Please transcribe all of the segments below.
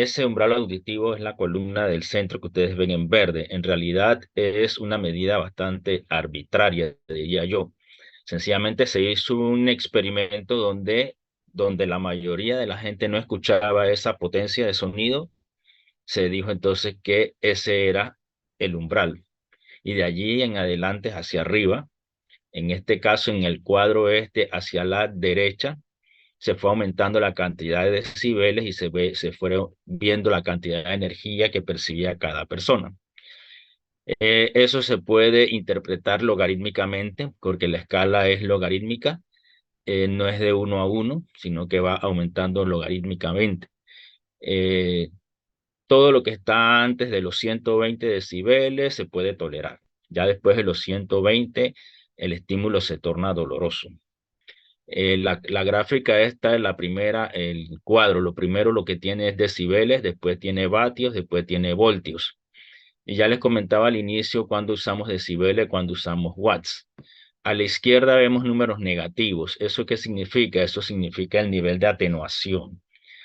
ese umbral auditivo es la columna del centro que ustedes ven en verde. En realidad es una medida bastante arbitraria, diría yo. Sencillamente se hizo un experimento donde la mayoría de la gente no escuchaba esa potencia de sonido. Se dijo entonces que ese era el umbral. Y de allí en adelante hacia arriba, en este caso en el cuadro este hacia la derecha, se fue aumentando la cantidad de decibeles y se fueron viendo la cantidad de energía que percibía cada persona. Eso se puede interpretar logarítmicamente, porque la escala es logarítmica, no es de 1 a 1, sino que va aumentando logarítmicamente. Eh, Todo lo que está antes de los 120 decibeles se puede tolerar. Ya después de los 120, el estímulo se torna doloroso. La gráfica esta es la primera, el cuadro, lo primero lo que tiene es decibeles, después tiene vatios, después tiene voltios. Y ya les comentaba al inicio cuando usamos decibeles, cuando usamos watts. A la izquierda vemos números negativos. ¿Eso qué significa? Eso significa el nivel de atenuación.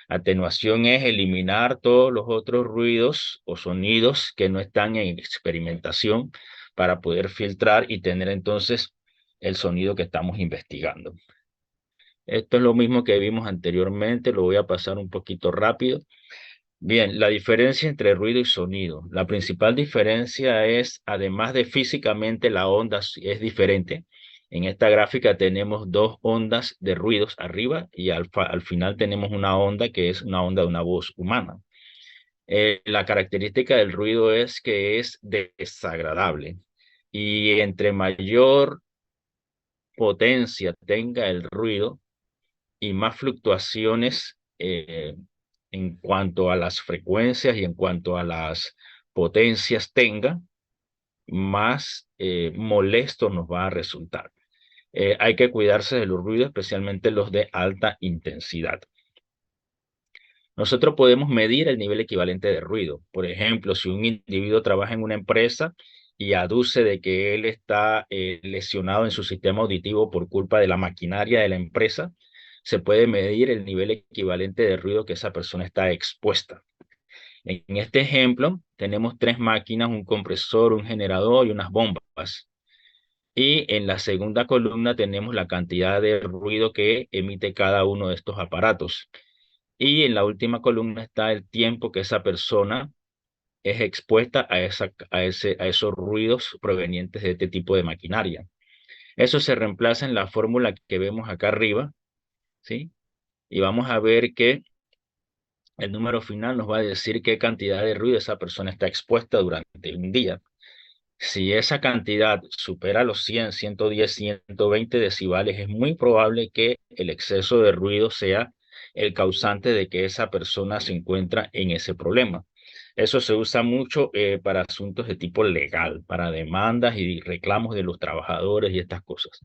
Atenuación es eliminar todos los otros ruidos o sonidos que no están en experimentación para poder filtrar y tener entonces el sonido que estamos investigando. Esto es lo mismo que vimos anteriormente, lo voy a pasar un poquito rápido. Bien, la diferencia entre ruido y sonido. La principal diferencia es, además de físicamente la onda es diferente. En esta gráfica tenemos dos ondas de ruidos arriba y al final tenemos una onda que es una onda de una voz humana. La característica del ruido es que es desagradable y entre mayor potencia tenga el ruido, y más fluctuaciones en cuanto a las frecuencias y en cuanto a las potencias tenga, más molesto nos va a resultar. Hay que cuidarse de los ruidos, especialmente los de alta intensidad. Nosotros podemos medir el nivel equivalente de ruido. Por ejemplo, si un individuo trabaja en una empresa y aduce de que él está lesionado en su sistema auditivo por culpa de la maquinaria de la empresa, se puede medir el nivel equivalente de ruido que esa persona está expuesta. En este ejemplo, tenemos tres máquinas, un compresor, un generador y unas bombas. Y en la segunda columna tenemos la cantidad de ruido que emite cada uno de estos aparatos. Y en la última columna está el tiempo que esa persona es expuesta a esos ruidos provenientes de este tipo de maquinaria. Eso se reemplaza en la fórmula que vemos acá arriba, ¿sí? Y vamos a ver que el número final nos va a decir qué cantidad de ruido esa persona está expuesta durante un día. Si esa cantidad supera los 100, 110, 120 decibales, es muy probable que el exceso de ruido sea el causante de que esa persona se encuentra en ese problema. Eso se usa mucho para asuntos de tipo legal, para demandas y reclamos de los trabajadores y estas cosas.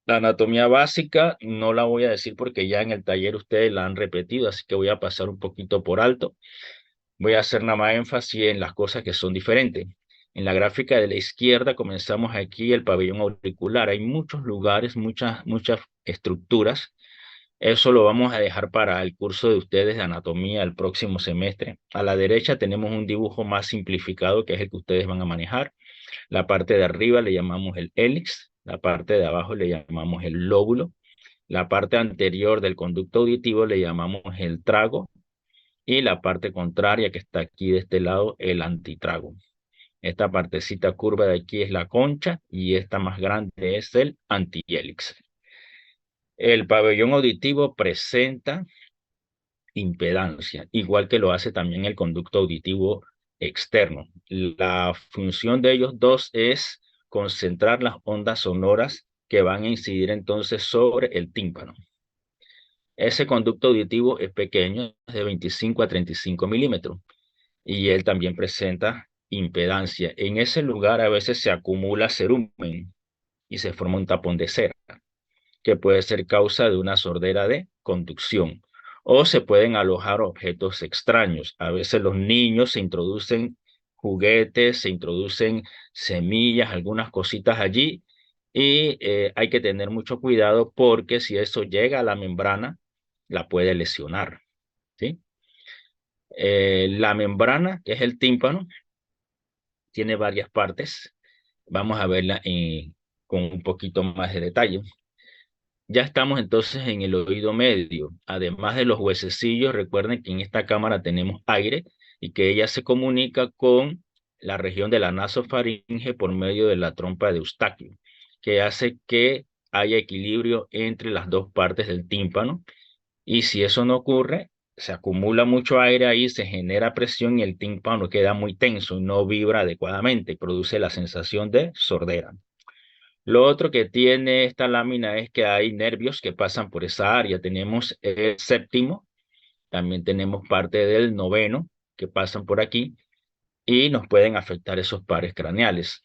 La anatomía básica no la voy a decir porque ya en el taller ustedes la han repetido, así que voy a pasar un poquito por alto. Voy a hacer nada más énfasis en las cosas que son diferentes. En la gráfica de la izquierda comenzamos aquí el pabellón auricular. Hay muchos lugares, muchas estructuras. Eso lo vamos a dejar para el curso de ustedes de anatomía el próximo semestre. A la derecha tenemos un dibujo más simplificado que es el que ustedes van a manejar. La parte de arriba le llamamos el hélix, la parte de abajo le llamamos el lóbulo, la parte anterior del conducto auditivo le llamamos el trago y la parte contraria que está aquí de este lado, el antitrago. Esta partecita curva de aquí es la concha y esta más grande es el antihélice. El pabellón auditivo presenta impedancia, igual que lo hace también el conducto auditivo externo. La función de ellos dos es concentrar las ondas sonoras que van a incidir entonces sobre el tímpano. Ese conducto auditivo es pequeño, es de 25 a 35 milímetros, y él también presenta impedancia. En ese lugar a veces se acumula cerumen y se forma un tapón de cera, que puede ser causa de una sordera de conducción. O se pueden alojar objetos extraños. A veces los niños se introducen juguetes, se introducen semillas, algunas cositas allí, y hay que tener mucho cuidado porque si eso llega a la membrana, la puede lesionar, ¿sí? La membrana, que es el tímpano, tiene varias partes. Vamos a verla con un poquito más de detalle. Ya estamos entonces en el oído medio. Además de los huesecillos, recuerden que en esta cámara tenemos aire y que ella se comunica con la región de la nasofaringe por medio de la trompa de Eustaquio, que hace que haya equilibrio entre las dos partes del tímpano. Y si eso no ocurre, se acumula mucho aire ahí, se genera presión y el tímpano queda muy tenso y no vibra adecuadamente y produce la sensación de sordera. Lo otro que tiene esta lámina es que hay nervios que pasan por esa área. Tenemos el séptimo, también tenemos parte del noveno que pasan por aquí y nos pueden afectar esos pares craneales.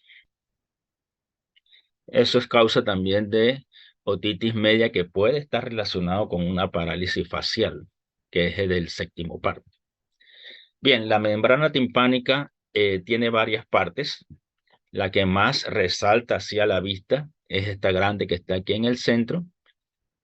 Eso es causa también de otitis media que puede estar relacionado con una parálisis facial, que es el del séptimo par. Bien, la membrana timpánica tiene varias partes. La que más resalta hacia la vista es esta grande que está aquí en el centro.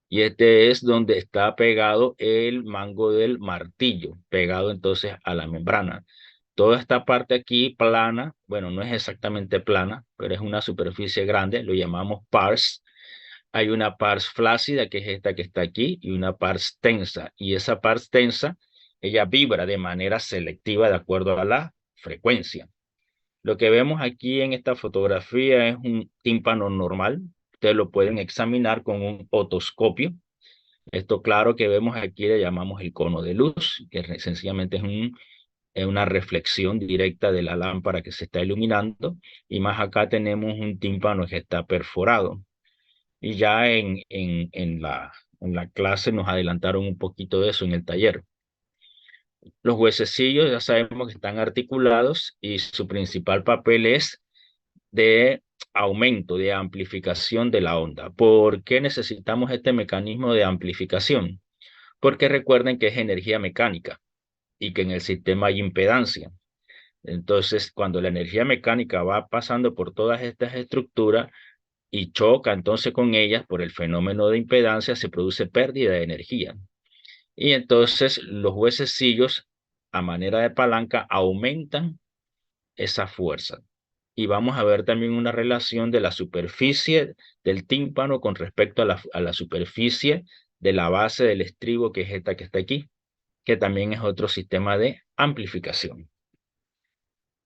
Y este es donde está pegado el mango del martillo, pegado entonces a la membrana. Toda esta parte aquí plana, bueno, no es exactamente plana, pero es una superficie grande, lo llamamos pars. Hay una pars flácida, que es esta que está aquí, y una pars tensa. Y esa pars tensa, ella vibra de manera selectiva de acuerdo a la frecuencia. Lo que vemos aquí en esta fotografía es un tímpano normal. Ustedes lo pueden examinar con un otoscopio. Esto claro que vemos aquí le llamamos el cono de luz, que sencillamente es una reflexión directa de la lámpara que se está iluminando. Y más acá tenemos un tímpano que está perforado. Y ya en la clase nos adelantaron un poquito de eso en el taller. Los huesecillos ya sabemos que están articulados y su principal papel es de aumento, de amplificación de la onda. ¿Por qué necesitamos este mecanismo de amplificación? Porque recuerden que es energía mecánica y que en el sistema hay impedancia. Entonces, cuando la energía mecánica va pasando por todas estas estructuras y choca entonces con ellas por el fenómeno de impedancia, se produce pérdida de energía. Y entonces los huesecillos, a manera de palanca, aumentan esa fuerza. Y vamos a ver también una relación de la superficie del tímpano con respecto a la superficie de la base del estribo, que es esta que está aquí, que también es otro sistema de amplificación.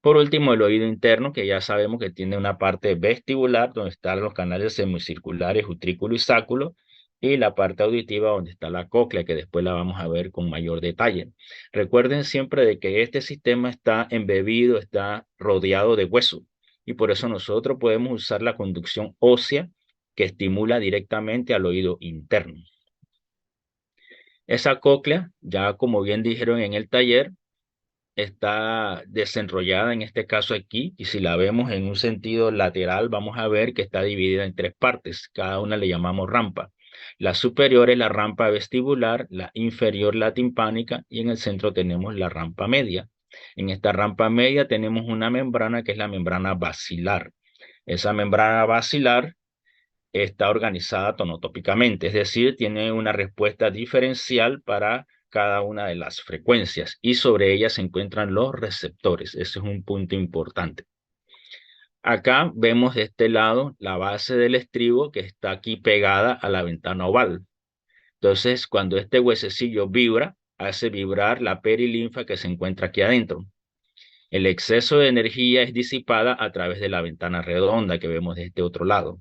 Por último, el oído interno, que ya sabemos que tiene una parte vestibular, donde están los canales semicirculares, utrículo y sáculo, y la parte auditiva, donde está la cóclea, que después la vamos a ver con mayor detalle. Recuerden siempre de que este sistema está embebido, está rodeado de hueso, y por eso nosotros podemos usar la conducción ósea que estimula directamente al oído interno. Esa cóclea, ya como bien dijeron en el taller, está desenrollada en este caso aquí, y si la vemos en un sentido lateral, vamos a ver que está dividida en tres partes. Cada una le llamamos rampa. La superior es la rampa vestibular, la inferior la timpánica, y en el centro tenemos la rampa media. En esta rampa media tenemos una membrana que es la membrana basilar. Esa membrana basilar está organizada tonotópicamente, es decir, tiene una respuesta diferencial para cada una de las frecuencias y sobre ellas se encuentran los receptores. Ese es un punto importante. Acá vemos de este lado la base del estribo que está aquí pegada a la ventana oval. Entonces, cuando este huesecillo vibra, hace vibrar la perilinfa que se encuentra aquí adentro. El exceso de energía es disipada a través de la ventana redonda que vemos de este otro lado.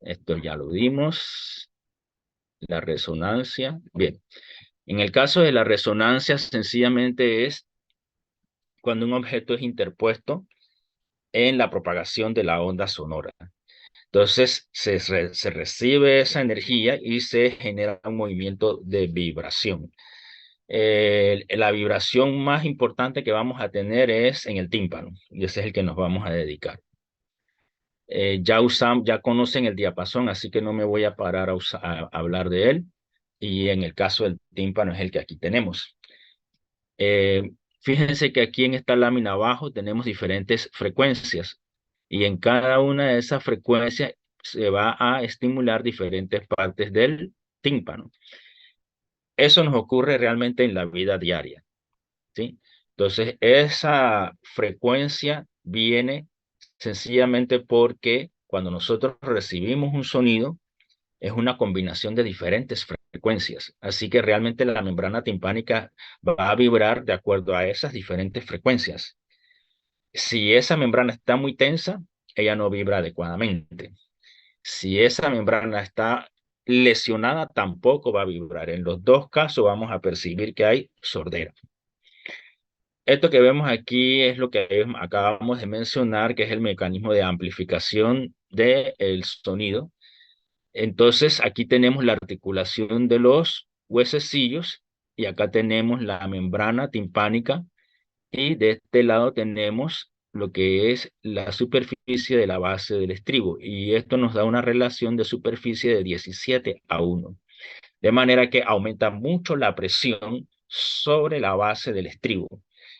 Esto ya lo vimos. La resonancia. Bien, en el caso de la resonancia, sencillamente es cuando un objeto es interpuesto en la propagación de la onda sonora. Entonces, se recibe esa energía y se genera un movimiento de vibración. La vibración más importante que vamos a tener es en el tímpano, y ese es el que nos vamos a dedicar. Ya conocen el diapasón, así que no me voy a parar a hablar de él. Y en el caso del tímpano es el que aquí tenemos. Eh, Fíjense que aquí en esta lámina abajo tenemos diferentes frecuencias y en cada una de esas frecuencias se va a estimular diferentes partes del tímpano. Eso nos ocurre realmente en la vida diaria, ¿sí? Entonces, esa frecuencia viene sencillamente porque cuando nosotros recibimos un sonido, es una combinación de diferentes frecuencias. Así que realmente la membrana timpánica va a vibrar de acuerdo a esas diferentes frecuencias. Si esa membrana está muy tensa, ella no vibra adecuadamente. Si esa membrana está lesionada, tampoco va a vibrar. En los dos casos vamos a percibir que hay sordera. Esto que vemos aquí es lo que acabamos de mencionar, que es el mecanismo de amplificación del sonido. Entonces, aquí tenemos la articulación de los huesecillos y acá tenemos la membrana timpánica y de este lado tenemos lo que es la superficie de la base del estribo y esto nos da una relación de superficie de 17:1, de manera que aumenta mucho la presión sobre la base del estribo.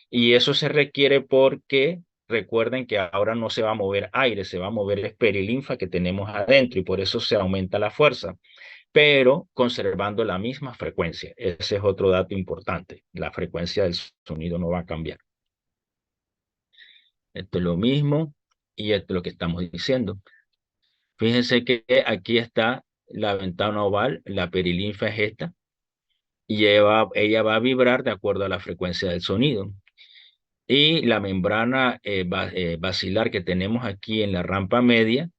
Y eso se requiere porque recuerden que ahora no se va a mover aire, se va a mover el perilinfa que tenemos adentro y por eso se aumenta la fuerza, pero conservando la misma frecuencia. Ese es otro dato importante. La frecuencia del sonido no va a cambiar. Esto es lo mismo y esto es lo que estamos diciendo. Fíjense que aquí está la ventana oval, la perilinfa es esta, y ella va a vibrar de acuerdo a la frecuencia del sonido. Y la membrana basilar que tenemos aquí en la rampa media,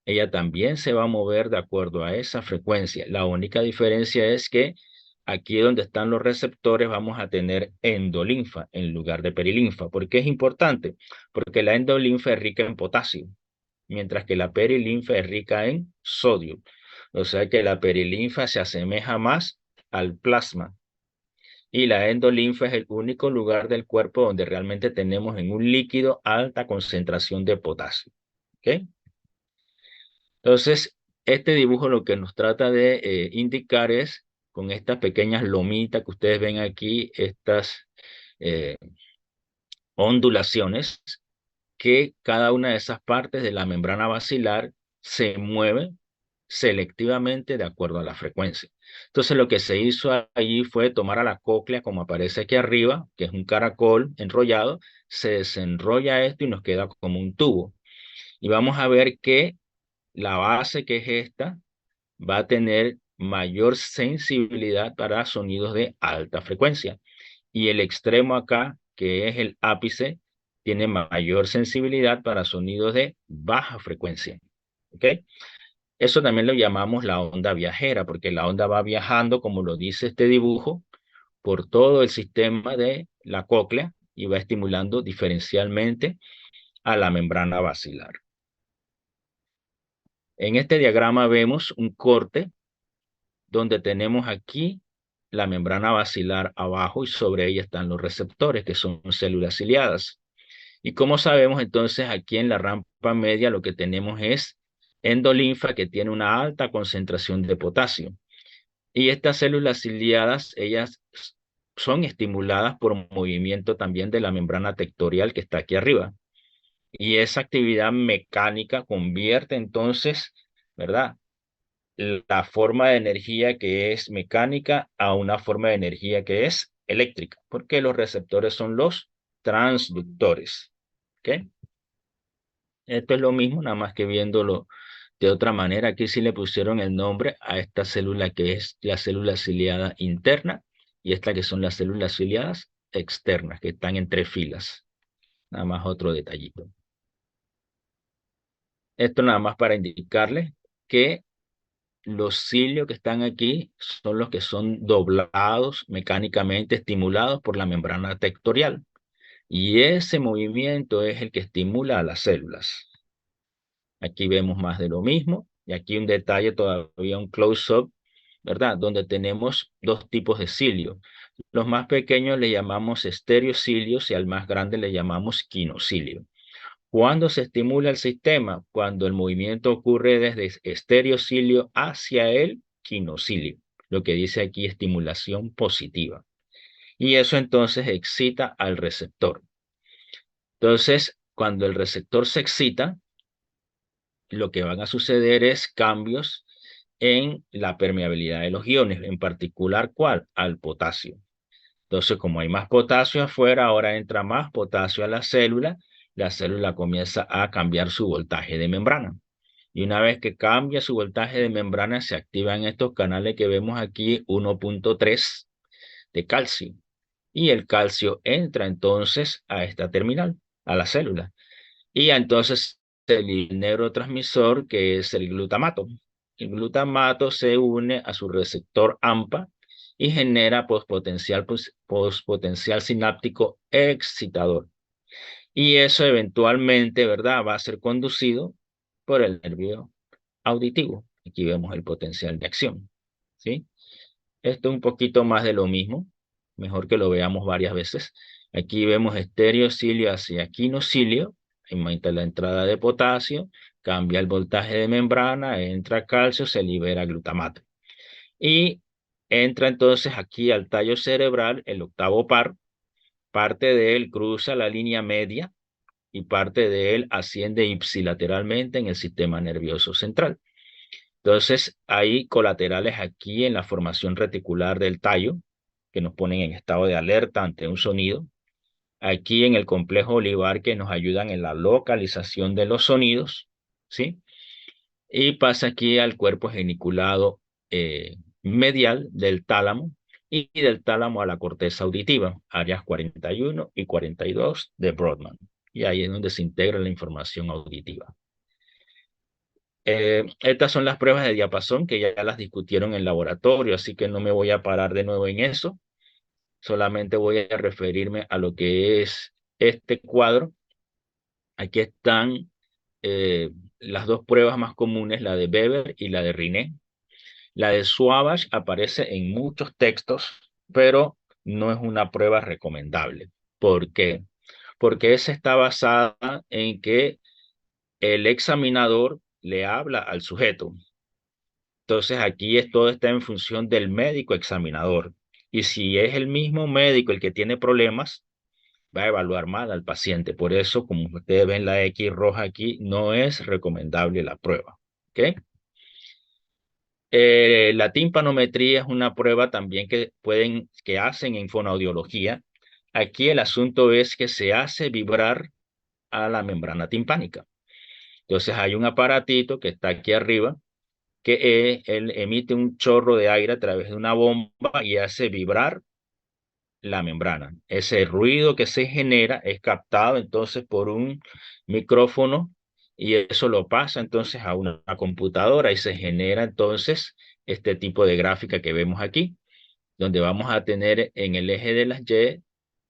ella también se va a mover de acuerdo a esa frecuencia. La única diferencia es que aquí donde están los receptores vamos a tener endolinfa en lugar de perilinfa. ¿Por qué es importante? Porque la endolinfa es rica en potasio, mientras que la perilinfa es rica en sodio. O sea que la perilinfa se asemeja más al plasma y la endolinfa es el único lugar del cuerpo donde realmente tenemos en un líquido alta concentración de potasio. ¿Ok? Entonces, este dibujo lo que nos trata de indicar es, con estas pequeñas lomitas que ustedes ven aquí, estas eh, ondulaciones, que cada una de esas partes de la membrana basilar se mueve selectivamente de acuerdo a la frecuencia. Entonces lo que se hizo allí fue tomar a la cóclea, como aparece aquí arriba, que es un caracol enrollado, se desenrolla esto y nos queda como un tubo. Y vamos a ver que la base, que es esta, va a tener mayor sensibilidad para sonidos de alta frecuencia. Y el extremo acá, que es el ápice, tiene mayor sensibilidad para sonidos de baja frecuencia. ¿Ok? Eso también lo llamamos la onda viajera, porque la onda va viajando, como lo dice este dibujo, por todo el sistema de la cóclea y va estimulando diferencialmente a la membrana basilar. En este diagrama vemos un corte donde tenemos aquí la membrana basilar abajo y sobre ella están los receptores, que son células ciliadas. Y como sabemos, entonces aquí en la rampa media lo que tenemos es endolinfa que tiene una alta concentración de potasio. Y estas células ciliadas, ellas son estimuladas por movimiento también de la membrana tectorial que está aquí arriba. Y esa actividad mecánica convierte entonces, ¿verdad?, la forma de energía que es mecánica a una forma de energía que es eléctrica, porque los receptores son los transductores. ¿Ok? Esto es lo mismo, nada más que viéndolo de otra manera. Aquí sí le pusieron el nombre a esta célula que es la célula ciliada interna y esta que son las células ciliadas externas, que están entre filas. Nada más otro detallito. Esto nada más para indicarles que los cilios que están aquí son los que son doblados mecánicamente, estimulados por la membrana tectorial. Y ese movimiento es el que estimula a las células. Aquí vemos más de lo mismo. Y aquí un detalle, todavía un close-up, ¿verdad? Donde tenemos dos tipos de cilios. Los más pequeños le llamamos estereocilios y al más grande le llamamos quinocilio. ¿Cuándo se estimula el sistema? Cuando el movimiento ocurre desde estereocilio hacia el quinocilio, lo que dice aquí estimulación positiva. Y eso entonces excita al receptor. Entonces, cuando el receptor se excita, lo que van a suceder es cambios en la permeabilidad de los iones, en particular, ¿cuál? Al potasio. Entonces, como hay más potasio afuera, ahora entra más potasio a la célula comienza a cambiar su voltaje de membrana. Y una vez que cambia su voltaje de membrana, se activan estos canales que vemos aquí, 1.3 de calcio. Y el calcio entra entonces a esta terminal, a la célula. Y entonces el neurotransmisor, que es el glutamato. El glutamato se une a su receptor AMPA y genera postpotencial sináptico excitador. Y eso eventualmente, ¿verdad?, va a ser conducido por el nervio auditivo. Aquí vemos el potencial de acción, ¿sí? Esto es un poquito más de lo mismo, mejor que lo veamos varias veces. Aquí vemos estereocilio hacia quinocilio, aumenta la entrada de potasio, cambia el voltaje de membrana, entra calcio, se libera glutamato. Y entra entonces aquí al tallo cerebral el octavo par, parte de él cruza la línea media y parte de él asciende ipsilateralmente en el sistema nervioso central. Entonces, hay colaterales aquí en la formación reticular del tallo, que nos ponen en estado de alerta ante un sonido. Aquí en el complejo olivar, que nos ayudan en la localización de los sonidos, ¿sí? Y pasa aquí al cuerpo geniculado medial del tálamo y del tálamo a la corteza auditiva, áreas 41 y 42 de Brodmann. Y ahí es donde se integra la información auditiva. Estas son las pruebas de diapasón que ya las discutieron en laboratorio, así que no me voy a parar de nuevo en eso. Solamente voy a referirme a lo que es este cuadro. Aquí están las dos pruebas más comunes, la de Weber y la de Riné. La de Swabash aparece en muchos textos, pero no es una prueba recomendable. ¿Por qué? Porque esa está basada en que el examinador le habla al sujeto. Entonces aquí todo está en función del médico examinador. Y si es el mismo médico el que tiene problemas, va a evaluar mal al paciente. Por eso, como ustedes ven la X roja aquí, no es recomendable la prueba. ¿Ok? La timpanometría es una prueba también que hacen en fonoaudiología. Aquí el asunto es que se hace vibrar a la membrana timpánica. Entonces hay un aparatito que está aquí arriba que él emite un chorro de aire a través de una bomba y hace vibrar la membrana. Ese ruido que se genera es captado entonces por un micrófono y eso lo pasa entonces a una computadora y se genera entonces este tipo de gráfica que vemos aquí, donde vamos a tener en el eje de las Y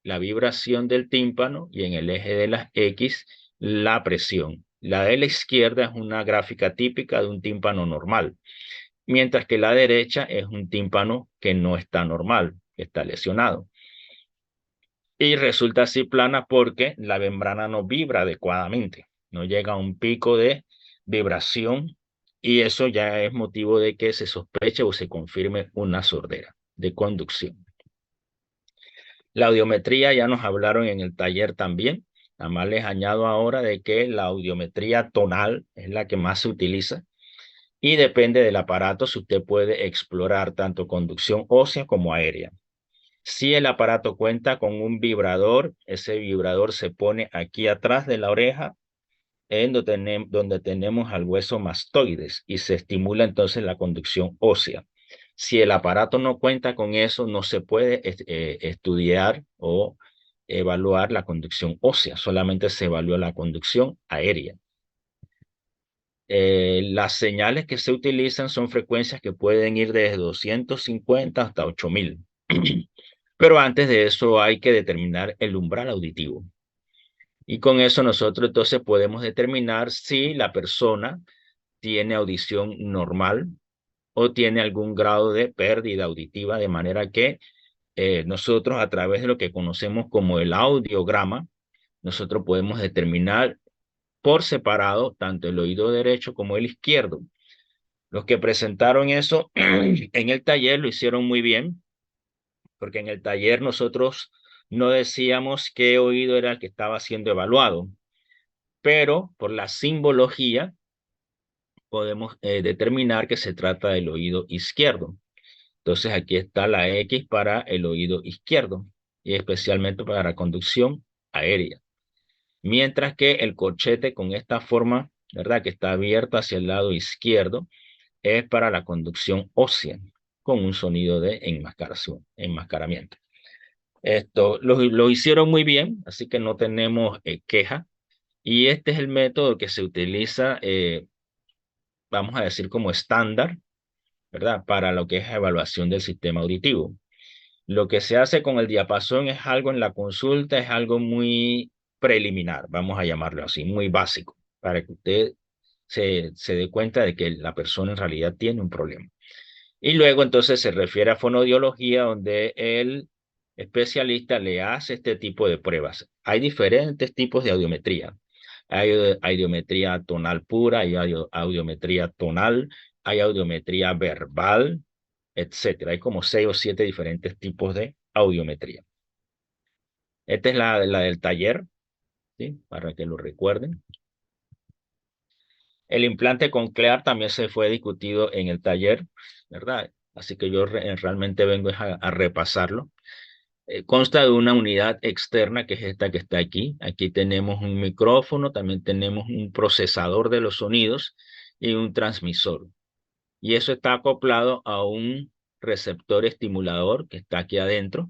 la vibración del tímpano y en el eje de las X la presión. La de la izquierda es una gráfica típica de un tímpano normal, mientras que la derecha es un tímpano que no está normal, que está lesionado. Y resulta así plana porque la membrana no vibra adecuadamente, no llega a un pico de vibración y eso ya es motivo de que se sospeche o se confirme una sordera de conducción. La audiometría ya nos hablaron en el taller también. Nada más les añado ahora de que la audiometría tonal es la que más se utiliza y depende del aparato si usted puede explorar tanto conducción ósea como aérea. Si el aparato cuenta con un vibrador, ese vibrador se pone aquí atrás de la oreja, en donde tenemos al hueso mastoides y se estimula entonces la conducción ósea. Si el aparato no cuenta con eso, no se puede estudiar o evaluar la conducción ósea, solamente se evalúa la conducción aérea. Las señales que se utilizan son frecuencias que pueden ir desde 250 hasta 8000. Pero antes de eso hay que determinar el umbral auditivo. Y con eso nosotros entonces podemos determinar si la persona tiene audición normal o tiene algún grado de pérdida auditiva, de manera que nosotros a través de lo que conocemos como el audiograma, nosotros podemos determinar por separado tanto el oído derecho como el izquierdo. Los que presentaron eso en el taller lo hicieron muy bien, porque en el taller nosotros no decíamos qué oído era el que estaba siendo evaluado, pero por la simbología podemos determinar que se trata del oído izquierdo. Entonces aquí está la X para el oído izquierdo y especialmente para la conducción aérea. Mientras que el corchete con esta forma, ¿verdad? Que está abierto hacia el lado izquierdo, es para la conducción ósea, con un sonido de enmascaramiento. Esto lo hicieron muy bien, así que no tenemos queja. Y este es el método que se utiliza, vamos a decir, como estándar, ¿verdad? Para lo que es evaluación del sistema auditivo. Lo que se hace con el diapasón es algo en la consulta, es algo muy preliminar, vamos a llamarlo así, muy básico, para que usted se dé cuenta de que la persona en realidad tiene un problema. Y luego entonces se refiere a fonodiología, donde el especialista le hace este tipo de pruebas. Hay diferentes tipos de audiometría. Hay audiometría tonal pura, hay audiometría tonal, hay audiometría verbal, etcétera. Hay como 6 o 7 diferentes tipos de audiometría. Esta es la del taller, ¿sí? Para que lo recuerden. El implante coclear también se fue discutido en el taller, ¿verdad? Así que yo realmente vengo a repasarlo. Consta de una unidad externa, que es esta que está aquí. Aquí tenemos un micrófono, también tenemos un procesador de los sonidos y un transmisor. Y eso está acoplado a un receptor estimulador que está aquí adentro.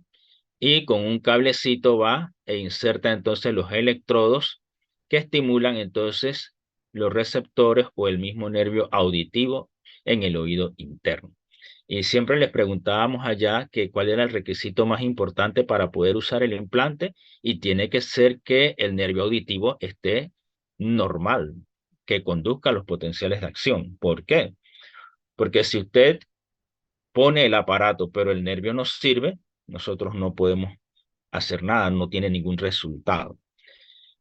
Y con un cablecito va e inserta entonces los electrodos que estimulan entonces los receptores o el mismo nervio auditivo en el oído interno. Y siempre les preguntábamos allá que cuál era el requisito más importante para poder usar el implante, y tiene que ser que el nervio auditivo esté normal, que conduzca los potenciales de acción. ¿Por qué? Porque si usted pone el aparato pero el nervio no sirve, nosotros no podemos hacer nada, no tiene ningún resultado.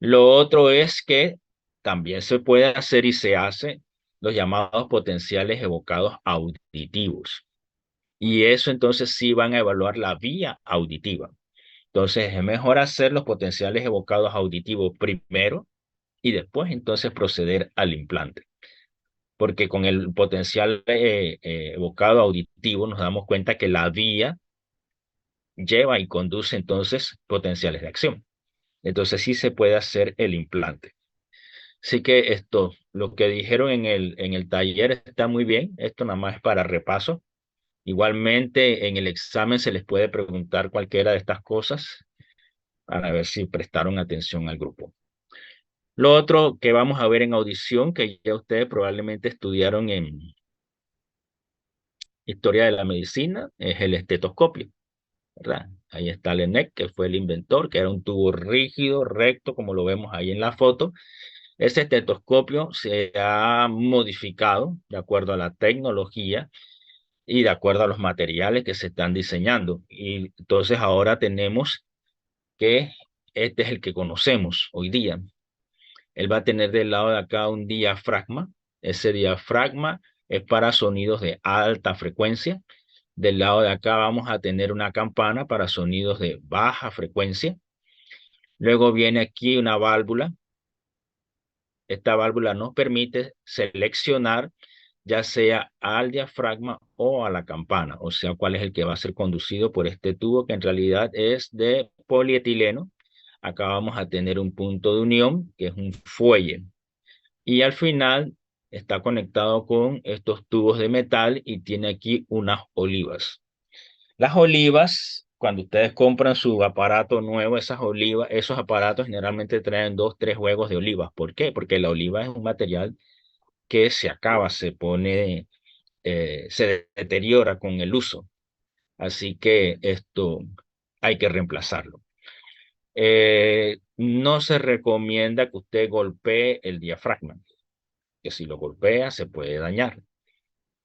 Lo otro es que también se puede hacer y se hace los llamados potenciales evocados auditivos. Y eso entonces sí van a evaluar la vía auditiva. Entonces es mejor hacer los potenciales evocados auditivos primero y después entonces proceder al implante. Porque con el potencial evocado auditivo nos damos cuenta que la vía lleva y conduce entonces potenciales de acción. Entonces sí se puede hacer el implante. Así que esto, lo que dijeron en el taller está muy bien. Esto nada más es para repaso. Igualmente, en el examen se les puede preguntar cualquiera de estas cosas para ver si prestaron atención al grupo. Lo otro que vamos a ver en audición, que ya ustedes probablemente estudiaron en Historia de la Medicina, es el estetoscopio, ¿verdad? Ahí está Lennec, que fue el inventor, que era un tubo rígido, recto, como lo vemos ahí en la foto. Ese estetoscopio se ha modificado de acuerdo a la tecnología y de acuerdo a los materiales que se están diseñando. Y entonces ahora tenemos que este es el que conocemos hoy día. Él va a tener del lado de acá un diafragma. Ese diafragma es para sonidos de alta frecuencia. Del lado de acá vamos a tener una campana para sonidos de baja frecuencia. Luego viene aquí una válvula. Esta válvula nos permite seleccionar ya sea al diafragma o a la campana, o sea, cuál es el que va a ser conducido por este tubo, que en realidad es de polietileno. Acá vamos a tener un punto de unión, que es un fuelle, y al final está conectado con estos tubos de metal y tiene aquí unas olivas. Las olivas, cuando ustedes compran su aparato nuevo, esas olivas, esos aparatos generalmente traen 2, 3 juegos de olivas. ¿Por qué? Porque la oliva es un material que se acaba, se deteriora con el uso. Así que esto hay que reemplazarlo. No se recomienda que usted golpee el diafragma, que si lo golpea se puede dañar.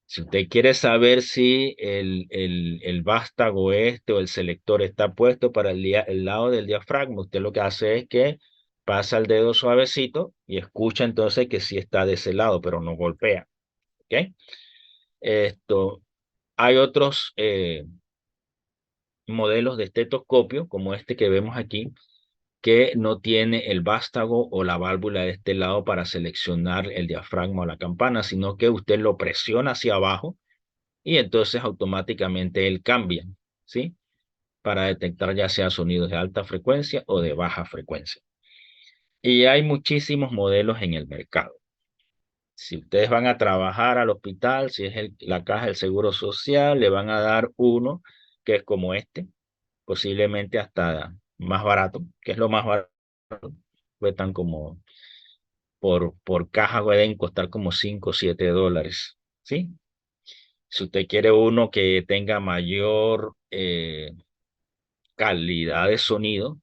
Si usted quiere saber si el vástago este o el selector está puesto para el lado del diafragma, usted lo que hace es que pasa el dedo suavecito y escucha entonces que sí está de ese lado, pero no golpea. ¿Ok? Esto, hay otros modelos de estetoscopio, como este que vemos aquí, que no tiene el vástago o la válvula de este lado para seleccionar el diafragma o la campana, sino que usted lo presiona hacia abajo y entonces automáticamente él cambia, ¿sí? Para detectar ya sea sonidos de alta frecuencia o de baja frecuencia. Y hay muchísimos modelos en el mercado. Si ustedes van a trabajar al hospital, si es la caja del Seguro Social, le van a dar uno que es como este, posiblemente hasta más barato, que es lo más barato, cuestan como por caja pueden costar como 5 o 7 dólares, ¿sí? Si usted quiere uno que tenga mayor calidad de sonido,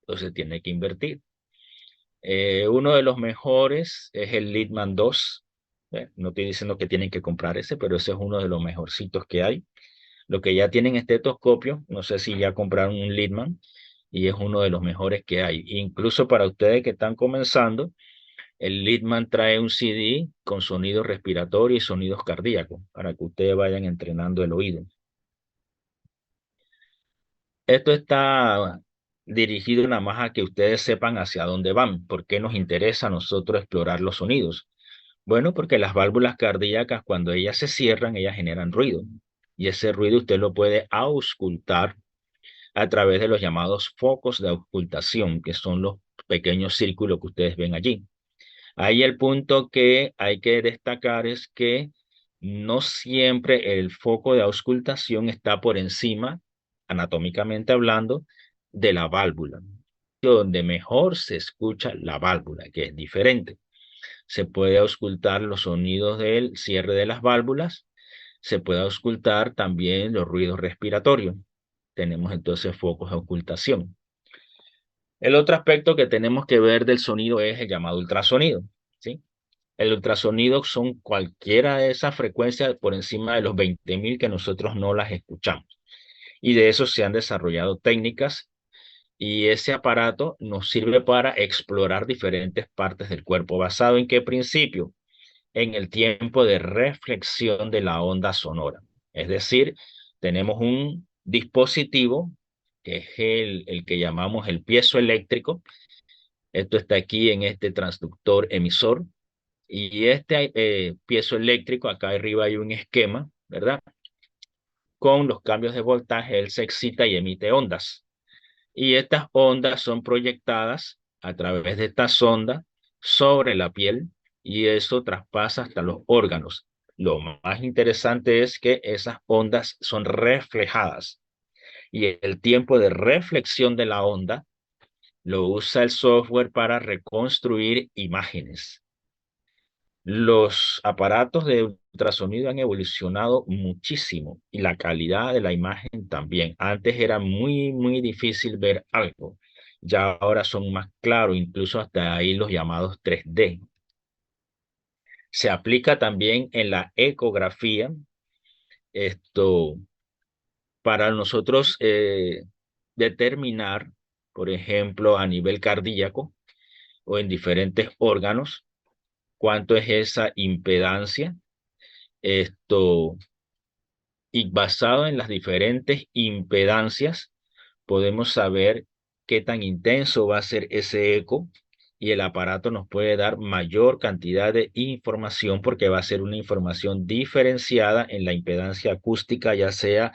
entonces tiene que invertir. Uno de los mejores es el Leadman 2. No estoy diciendo que tienen que comprar ese, pero ese es uno de los mejorcitos que hay. Los que ya tienen estetoscopio, no sé si ya compraron un Leadman y es uno de los mejores que hay. Incluso para ustedes que están comenzando, el Leadman trae un CD con sonidos respiratorios y sonidos cardíacos para que ustedes vayan entrenando el oído. Esto está dirigido nada más a que ustedes sepan hacia dónde van, por qué nos interesa a nosotros explorar los sonidos. Bueno, porque las válvulas cardíacas, cuando ellas se cierran, ellas generan ruido. Y ese ruido usted lo puede auscultar a través de los llamados focos de auscultación, que son los pequeños círculos que ustedes ven allí. Ahí el punto que hay que destacar es que no siempre el foco de auscultación está por encima, anatómicamente hablando, de la válvula, donde mejor se escucha la válvula, que es diferente. Se puede auscultar los sonidos del cierre de las válvulas, se puede auscultar también los ruidos respiratorios. Tenemos entonces focos de auscultación. El otro aspecto que tenemos que ver del sonido es el llamado ultrasonido, ¿sí? El ultrasonido son cualquiera de esas frecuencias por encima de los 20.000 que nosotros no las escuchamos. Y de eso se han desarrollado técnicas y ese aparato nos sirve para explorar diferentes partes del cuerpo. ¿Basado en qué principio? En el tiempo de reflexión de la onda sonora. Es decir, tenemos un dispositivo que es el que llamamos el piezoeléctrico. Esto está aquí en este transductor emisor. Y este piezoeléctrico, acá arriba hay un esquema, ¿verdad? Con los cambios de voltaje, él se excita y emite ondas. Y estas ondas son proyectadas a través de esta sonda sobre la piel y eso traspasa hasta los órganos. Lo más interesante es que esas ondas son reflejadas y el tiempo de reflexión de la onda lo usa el software para reconstruir imágenes. Los aparatos de ultrasonido han evolucionado muchísimo y la calidad de la imagen también. Antes era muy difícil ver algo. Ya ahora son más claros, incluso hasta ahí los llamados 3D. Se aplica también en la ecografía, esto, para nosotros determinar, por ejemplo, a nivel cardíaco o en diferentes órganos, cuánto es esa impedancia. Esto, y basado en las diferentes impedancias, podemos saber qué tan intenso va a ser ese eco y el aparato nos puede dar mayor cantidad de información porque va a ser una información diferenciada en la impedancia acústica, ya sea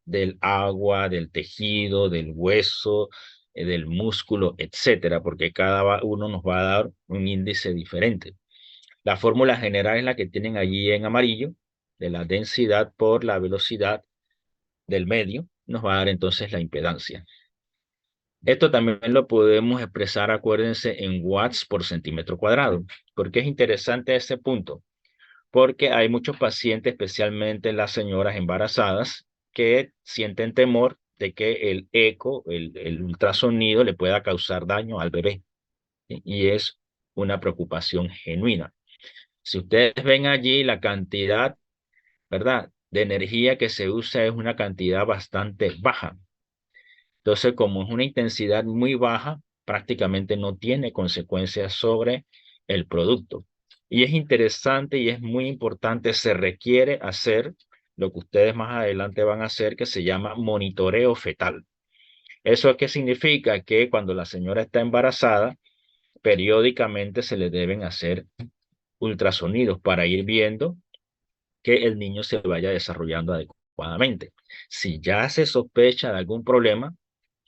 del agua, del tejido, del hueso, del músculo, etcétera, porque cada uno nos va a dar un índice diferente. La fórmula general es la que tienen allí en amarillo, de la densidad por la velocidad del medio, nos va a dar entonces la impedancia. Esto también lo podemos expresar, acuérdense, en watts por centímetro cuadrado. ¿Por qué es interesante ese punto? Porque hay muchos pacientes, especialmente las señoras embarazadas, que sienten temor de que el eco, el ultrasonido, le pueda causar daño al bebé. Y es una preocupación genuina. Si ustedes ven allí la cantidad, ¿verdad?, de energía que se usa es una cantidad bastante baja. Entonces, como es una intensidad muy baja, prácticamente no tiene consecuencias sobre el producto. Y es interesante y es muy importante, se requiere hacer lo que ustedes más adelante van a hacer, que se llama monitoreo fetal. ¿Eso qué significa? Que cuando la señora está embarazada, periódicamente se le deben hacer ultrasonidos para ir viendo que el niño se vaya desarrollando adecuadamente. Si ya se sospecha de algún problema,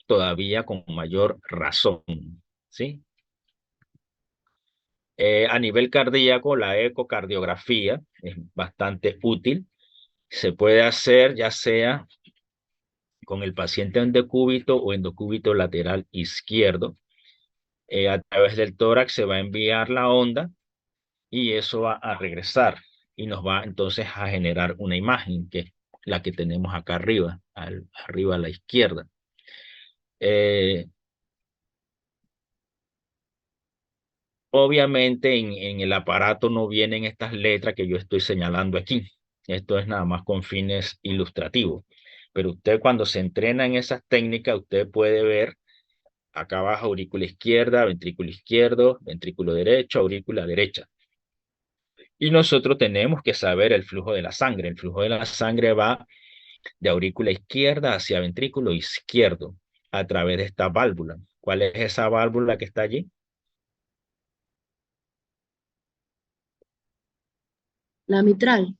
todavía con mayor razón, ¿sí? A nivel cardíaco, la ecocardiografía es bastante útil. Se puede hacer ya sea con el paciente en decúbito o en decúbito lateral izquierdo. A través del tórax se va a enviar la onda y eso va a regresar y nos va entonces a generar una imagen que es la que tenemos acá arriba, arriba a la izquierda. Eh, Obviamente en el aparato no vienen estas letras que yo estoy señalando aquí. Esto es nada más con fines ilustrativos. Pero usted cuando se entrena en esas técnicas, usted puede ver acá abajo aurícula izquierda, ventrículo izquierdo, ventrículo derecho, aurícula derecha. Y nosotros tenemos que saber el flujo de la sangre. El flujo de la sangre va de aurícula izquierda hacia ventrículo izquierdo a través de esta válvula. ¿Cuál es esa válvula que está allí? La mitral.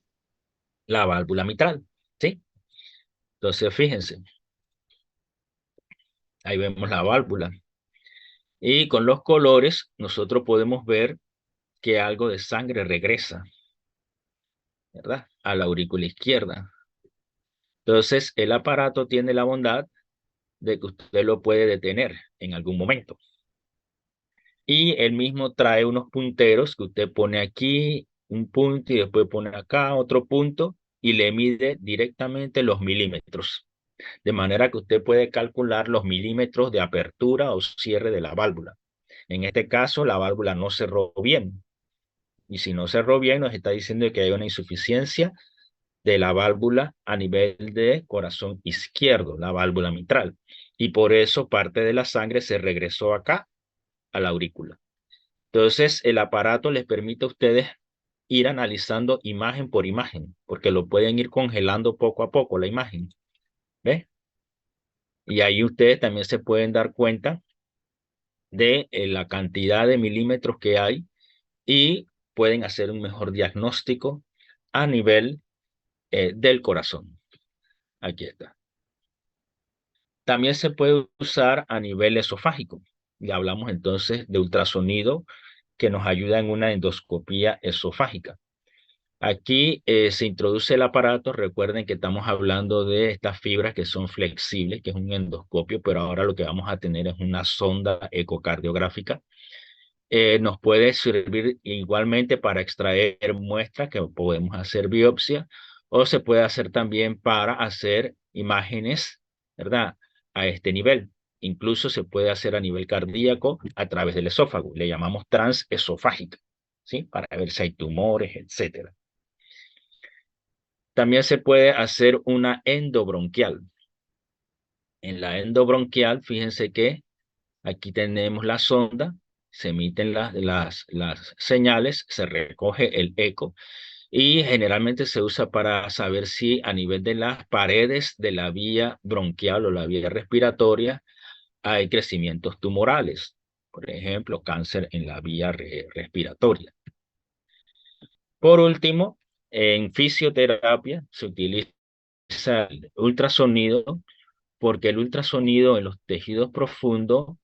La válvula mitral, ¿sí? Entonces, fíjense, ahí vemos la válvula. Y con los colores nosotros podemos ver que algo de sangre regresa, ¿verdad? A la aurícula izquierda. Entonces, el aparato tiene la bondad de que usted lo puede detener en algún momento. Y él mismo trae unos punteros que usted pone aquí un punto y después pone acá otro punto y le mide directamente los milímetros. De manera que usted puede calcular los milímetros de apertura o cierre de la válvula. En este caso, la válvula no cerró bien. Y si no cerró bien, nos está diciendo que hay una insuficiencia de la válvula a nivel de corazón izquierdo, la válvula mitral. Y por eso parte de la sangre se regresó acá a la aurícula. Entonces, el aparato les permite a ustedes ir analizando imagen por imagen, porque lo pueden ir congelando poco a poco la imagen. ¿Ves? Y ahí ustedes también se pueden dar cuenta de la cantidad de milímetros que hay y pueden hacer un mejor diagnóstico a nivel del corazón. Aquí está. También se puede usar a nivel esofágico. Ya hablamos entonces de ultrasonido que nos ayuda en una endoscopía esofágica. Aquí se introduce el aparato. Recuerden que estamos hablando de estas fibras que son flexibles, que es un endoscopio, pero ahora lo que vamos a tener es una sonda ecocardiográfica. Nos puede servir igualmente para extraer muestras que podemos hacer biopsia o se puede hacer también para hacer imágenes, ¿verdad? A este nivel. Incluso se puede hacer a nivel cardíaco a través del esófago. Le llamamos transesofágica, ¿sí? Para ver si hay tumores, etcétera. También se puede hacer una endobronquial. En la endobronquial, fíjense que aquí tenemos la sonda, se emiten las señales, se recoge el eco y generalmente se usa para saber si a nivel de las paredes de la vía bronquial o la vía respiratoria hay crecimientos tumorales, por ejemplo, cáncer en la vía respiratoria. Por último, en fisioterapia se utiliza el ultrasonido porque el ultrasonido en los tejidos profundos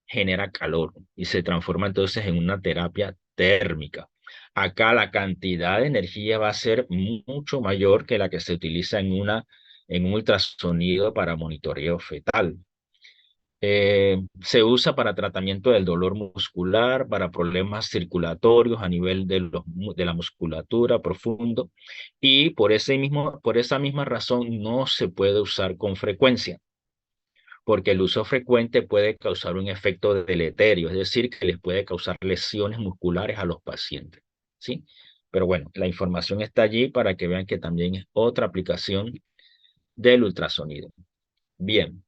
genera calor y se transforma entonces en una terapia térmica. Acá la cantidad de energía va a ser mucho mayor que la que se utiliza en un ultrasonido para monitoreo fetal. Se usa para tratamiento del dolor muscular, para problemas circulatorios a nivel de la musculatura profundo y por esa misma razón no se puede usar con frecuencia porque el uso frecuente puede causar un efecto deleterio, es decir, que les puede causar lesiones musculares a los pacientes, ¿sí? Pero bueno, la información está allí para que vean que también es otra aplicación del ultrasonido. Bien,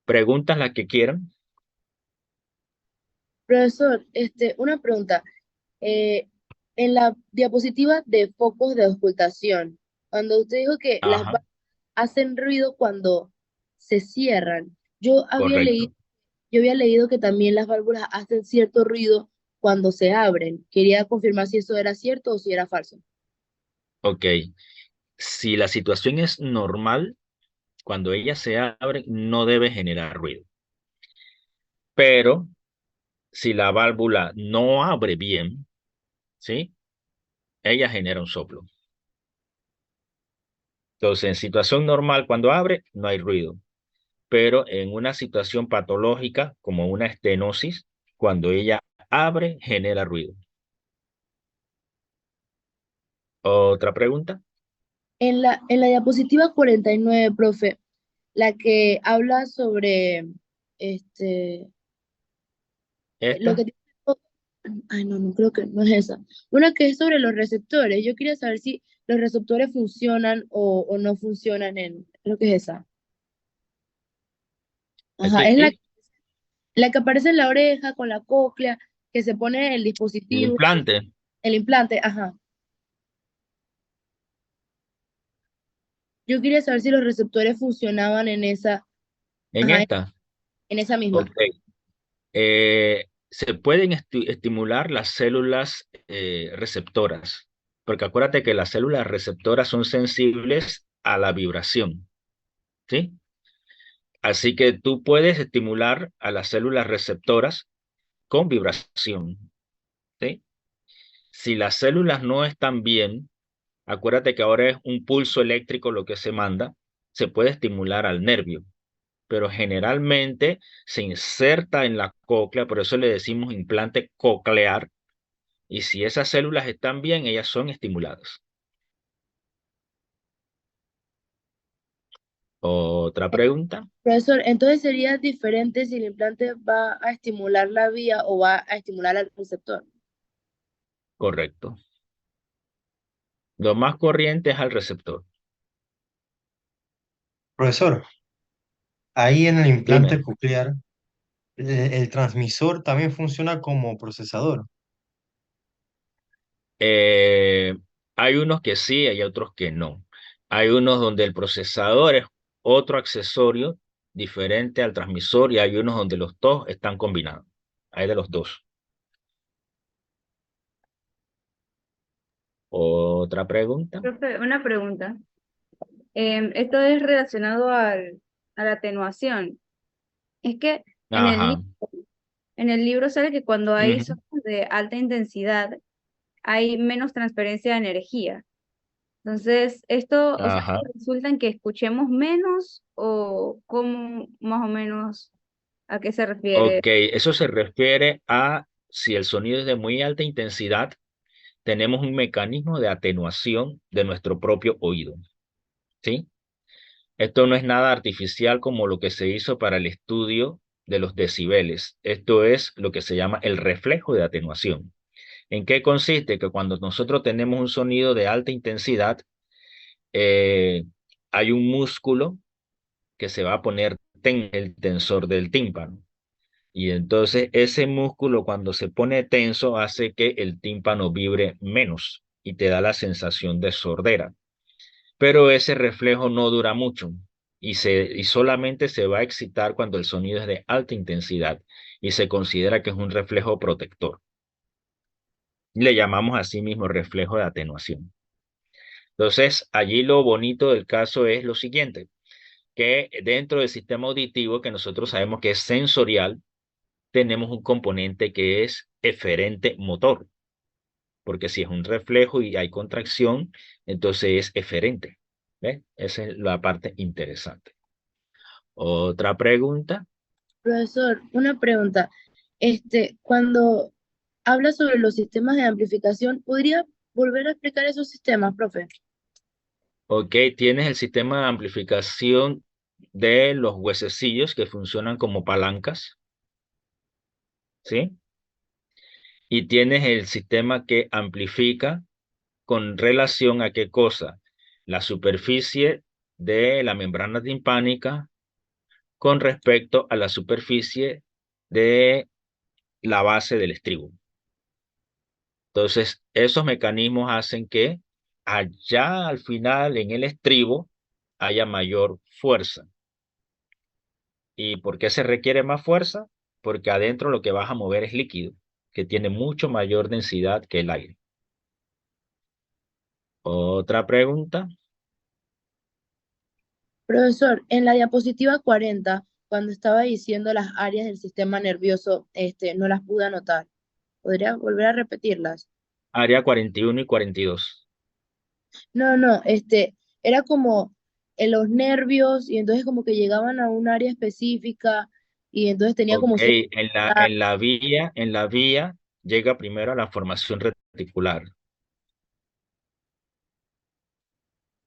preguntas las que quieran. Profesor, una pregunta. Eh, en la diapositiva de focos de ocultación, cuando usted dijo que las Ajá. hacen ruido cuando se cierran, Yo había leído, correcto. yo había leído que también las válvulas hacen cierto ruido cuando se abren. Quería confirmar si eso era cierto o si era falso. Ok, si la situación es normal, cuando ella se abre, no debe generar ruido. Pero si la válvula no abre bien, ¿sí? Ella genera un soplo. Entonces, en situación normal, cuando abre, no hay ruido. Pero en una situación patológica, como una estenosis, cuando ella abre, genera ruido. ¿Otra pregunta? En la diapositiva 49, profe, la que habla sobre lo Esta, que ay, no, no creo que no es esa. Una que es sobre los receptores. Yo quería saber si los receptores funcionan o no funcionan creo que es esa. Ajá, es la, aquí, la que aparece en la oreja con la cóclea, que se pone el el dispositivo, implante, el implante, ajá. Yo quería saber si los receptores funcionaban en esa, en ajá, esta, en esa ok. misma. Se pueden estimular las células receptoras, porque acuérdate que las células receptoras son sensibles a la vibración, ¿sí? Así que tú puedes estimular a las células receptoras con vibración, ¿sí? Si las células no están bien, acuérdate que ahora es un pulso eléctrico lo que se manda, se puede estimular al nervio, pero generalmente se inserta en la cóclea, por eso le decimos implante coclear, y si esas células están bien, ellas son estimuladas. Otra pregunta, Profesor, entonces sería diferente si el implante va a estimular la vía o va a estimular al receptor. correcto. Lo más corriente es al receptor. Profesor, ahí en el implante Dime. coclear, el transmisor también funciona como procesador. Eh, Hay unos que sí, hay otros que no. Hay unos donde el procesador es otro accesorio diferente al transmisor y hay unos donde los dos están combinados. Hay de los dos. Otra pregunta. Profe, una pregunta. Esto es relacionado a la atenuación. Es que en Ajá. en el libro sale que cuando hay Ujú. zonas de alta intensidad hay menos transferencia de energía. Entonces, esto, o sea, Ajá. resulta en que escuchemos menos o cómo más o menos a qué se refiere. Ok, eso se refiere a si el sonido es de muy alta intensidad, tenemos un mecanismo de atenuación de nuestro propio oído, ¿sí? Esto no es nada artificial como lo que se hizo para el estudio de los decibeles. Esto es lo que se llama el reflejo de atenuación. ¿En qué consiste? Que cuando nosotros tenemos un sonido de alta intensidad, eh, hay un músculo que se va a poner el tensor del tímpano. Y entonces ese músculo cuando se pone tenso hace que el tímpano vibre menos y te da la sensación de sordera. Pero ese reflejo no dura mucho y solamente se va a excitar cuando el sonido es de alta intensidad y se considera que es un reflejo protector. Le llamamos así mismo reflejo de atenuación. Entonces, allí lo bonito del caso es lo siguiente, que dentro del sistema auditivo, que nosotros sabemos que es sensorial, tenemos un componente que es eferente motor, porque si es un reflejo y hay contracción, entonces es eferente. ¿Ves? Esa es la parte interesante. Otra pregunta. Profesor, una pregunta. Cuando habla sobre los sistemas de amplificación, ¿podría volver a explicar esos sistemas, profe? Ok, tienes el sistema de amplificación de los huesecillos que funcionan como palancas, ¿sí? Y tienes el sistema que amplifica con relación a qué cosa, la superficie de la membrana timpánica con respecto a la superficie de la base del estribo. Entonces, esos mecanismos hacen que allá al final en el estribo haya mayor fuerza ¿Y por qué se requiere más fuerza? Porque adentro lo que vas a mover es líquido, que tiene mucho mayor densidad que el aire. Otra pregunta. Profesor, en la diapositiva 40, cuando estaba diciendo las áreas del sistema nervioso, no las pude anotar. ¿Podría volver a repetirlas? Área 41 y 42. No, no, era como en los nervios y entonces como que llegaban a un área específica y entonces tenía Ok, como cierta... en la vía llega primero a la formación reticular.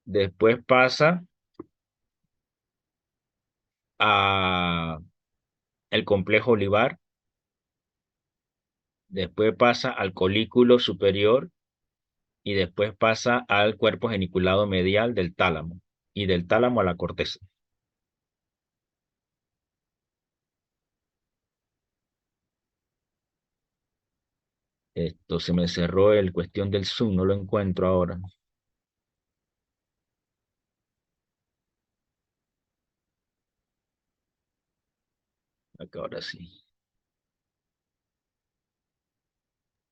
Después pasa a el complejo olivar. Después pasa al colículo superior y después pasa al cuerpo geniculado medial del tálamo y del tálamo a la corteza. Esto se me cerró el cuestión del Zoom, no lo encuentro ahora. Acá ahora sí.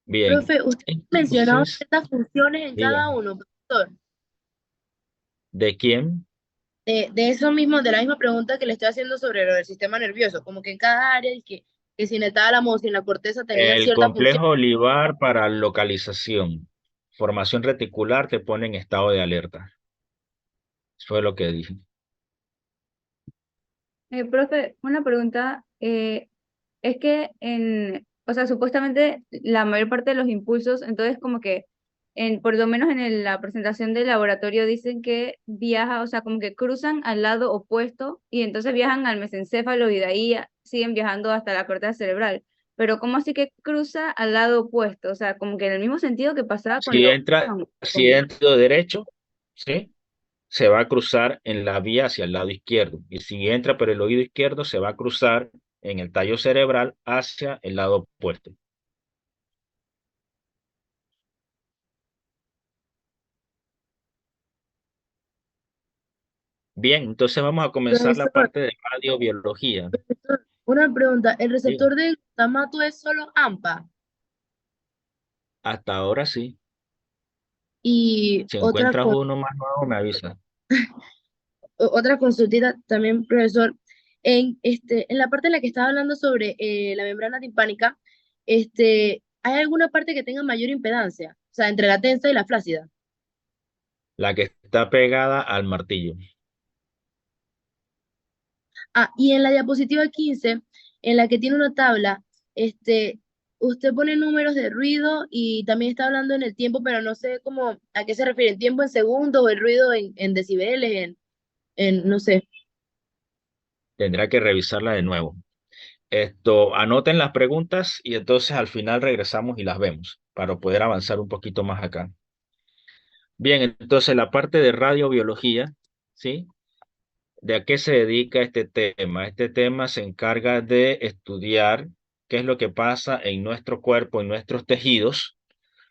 Bien, Profe, usted mencionaba entonces, ciertas funciones en cada diga, uno, profesor. ¿de quién? De eso mismo, de la misma pregunta que le estoy haciendo sobre lo del sistema nervioso, como que en cada área, y que si en el tálamo, si en la corteza tenía El cierta función. complejo olivar para localización. Formación reticular te pone en estado de alerta. Eso fue lo que dije. Profe, una pregunta. Es que o sea, supuestamente la mayor parte de los impulsos, entonces como que, por lo menos la presentación del laboratorio dicen que viaja, o sea, como que cruzan al lado opuesto y entonces viajan al mesencéfalo y de ahí siguen viajando hasta la corteza cerebral. Pero ¿cómo así que cruza al lado opuesto? O sea, como que en el mismo sentido que pasaba con Si los... entra, si entra derecho, ¿sí? Se va a cruzar en la vía hacia el lado izquierdo. Y si entra por el oído izquierdo, se va a cruzar en el tallo cerebral hacia el lado opuesto. Bien, entonces vamos a comenzar la Profesor, parte de radiobiología. profesor, una pregunta, ¿el Diga, receptor de glutamato es solo AMPA? hasta ahora sí. Y Si encuentras uno más nuevo, me avisa. otra consultita también, profesor. En la parte en la que estaba hablando sobre la membrana timpánica, ¿hay alguna parte que tenga mayor impedancia? O sea, entre la tensa y la flácida. La que está pegada al martillo. Ah, y en la diapositiva 15, en la que tiene una tabla, usted pone números de ruido y también está hablando en el tiempo, pero no sé cómo, a qué se refiere, ¿el tiempo en segundos o el ruido en decibeles, no sé. Tendrá que revisarla de nuevo. Anoten las preguntas y entonces al final regresamos y las vemos para poder avanzar un poquito más acá. Bien, entonces la parte de radiobiología, ¿sí? ¿De a qué se dedica este tema? Este tema se encarga de estudiar qué es lo que pasa en nuestro cuerpo, en nuestros tejidos,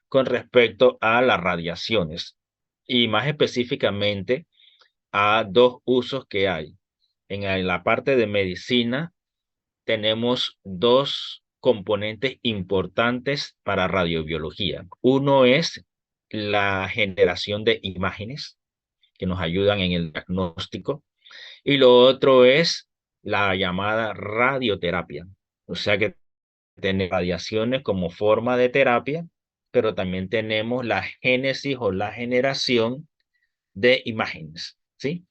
con respecto a las radiaciones y más específicamente a dos usos que hay. En la parte de medicina tenemos dos componentes importantes para radiobiología. Uno es la generación de imágenes que nos ayudan en el diagnóstico y lo otro es la llamada radioterapia. O sea que tenemos radiaciones como forma de terapia, pero también tenemos la génesis o la generación de imágenes, ¿sí?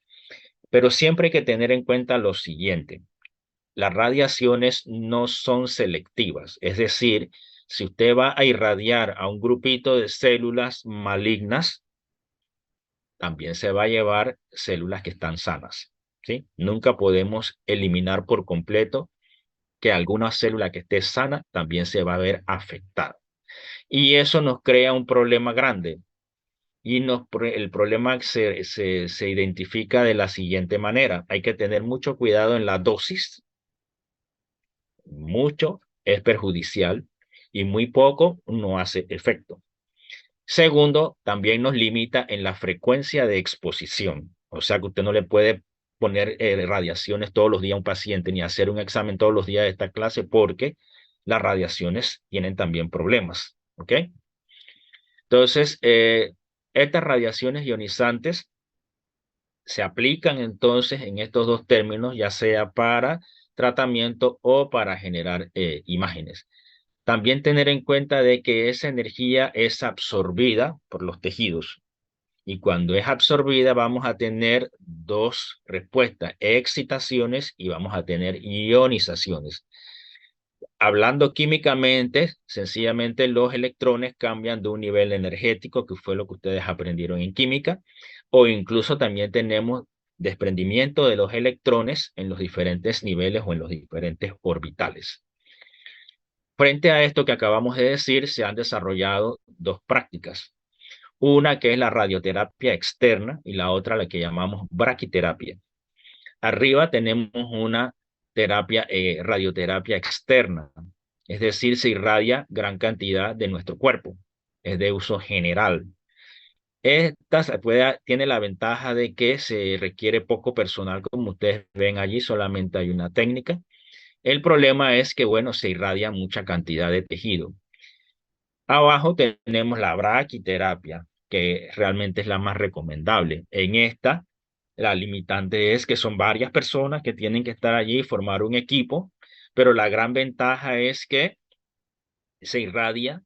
Pero siempre hay que tener en cuenta lo siguiente. Las radiaciones no son selectivas, es decir, si usted va a irradiar a un grupito de células malignas, también se va a llevar células que están sanas, ¿sí? Nunca podemos eliminar por completo que alguna célula que esté sana también se va a ver afectada. Y eso nos crea un problema grande. Y el problema se identifica de la siguiente manera. Hay que tener mucho cuidado en la dosis. Mucho es perjudicial y muy poco no hace efecto. Segundo, también nos limita en la frecuencia de exposición. O sea que usted no le puede poner radiaciones todos los días a un paciente, ni hacer un examen todos los días de esta clase, porque las radiaciones tienen también problemas, ¿ok? Entonces, estas radiaciones ionizantes se aplican entonces en estos dos términos, ya sea para tratamiento o para generar imágenes. También tener en cuenta de que esa energía es absorbida por los tejidos. Y cuando es absorbida vamos a tener dos respuestas, excitaciones y vamos a tener ionizaciones. Hablando químicamente, sencillamente los electrones cambian de un nivel energético, que fue lo que ustedes aprendieron en química, o incluso también tenemos desprendimiento de los electrones en los diferentes niveles o en los diferentes orbitales. Frente a esto que acabamos de decir, se han desarrollado dos prácticas. Una que es la radioterapia externa y la otra la que llamamos braquiterapia. Arriba tenemos una terapia, radioterapia externa, es decir, se irradia gran cantidad de nuestro cuerpo, es de uso general. Esta tiene la ventaja de que se requiere poco personal, como ustedes ven allí, solamente hay una técnica. El problema es que, bueno, se irradia mucha cantidad de tejido. Abajo tenemos la braquiterapia, que realmente es la más recomendable. En esta, la limitante es que son varias personas que tienen que estar allí y formar un equipo, pero la gran ventaja es que se irradia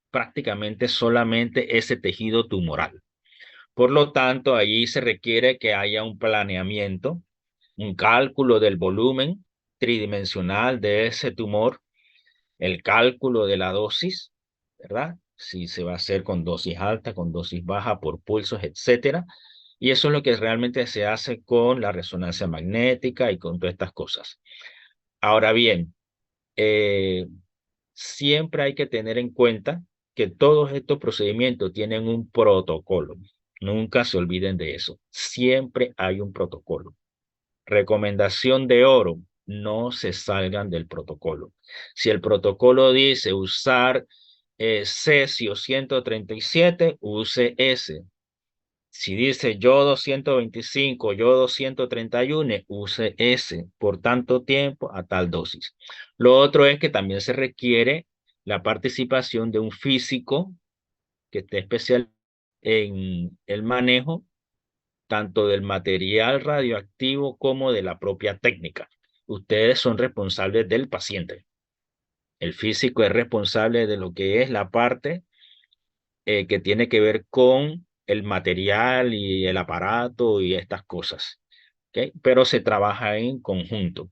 prácticamente solamente ese tejido tumoral. Por lo tanto, allí se requiere que haya un planeamiento, un cálculo del volumen tridimensional de ese tumor, el cálculo de la dosis, ¿verdad? Si se va a hacer con dosis alta, con dosis baja, por pulsos, etcétera. Y eso es lo que realmente se hace con la resonancia magnética y con todas estas cosas. Ahora bien, siempre hay que tener en cuenta que todos estos procedimientos tienen un protocolo. Nunca se olviden de eso. Siempre hay un protocolo. Recomendación de oro, no se salgan del protocolo. Si el protocolo dice usar cesio 137, use ese. Si dice yodo 125, yodo 131, use ese por tanto tiempo a tal dosis. Lo otro es que también se requiere la participación de un físico que esté especial en el manejo tanto del material radioactivo como de la propia técnica. Ustedes son responsables del paciente. El físico es responsable de lo que es la parte que tiene que ver con el material y el aparato y estas cosas. ¿Okay? Pero se trabaja en conjunto.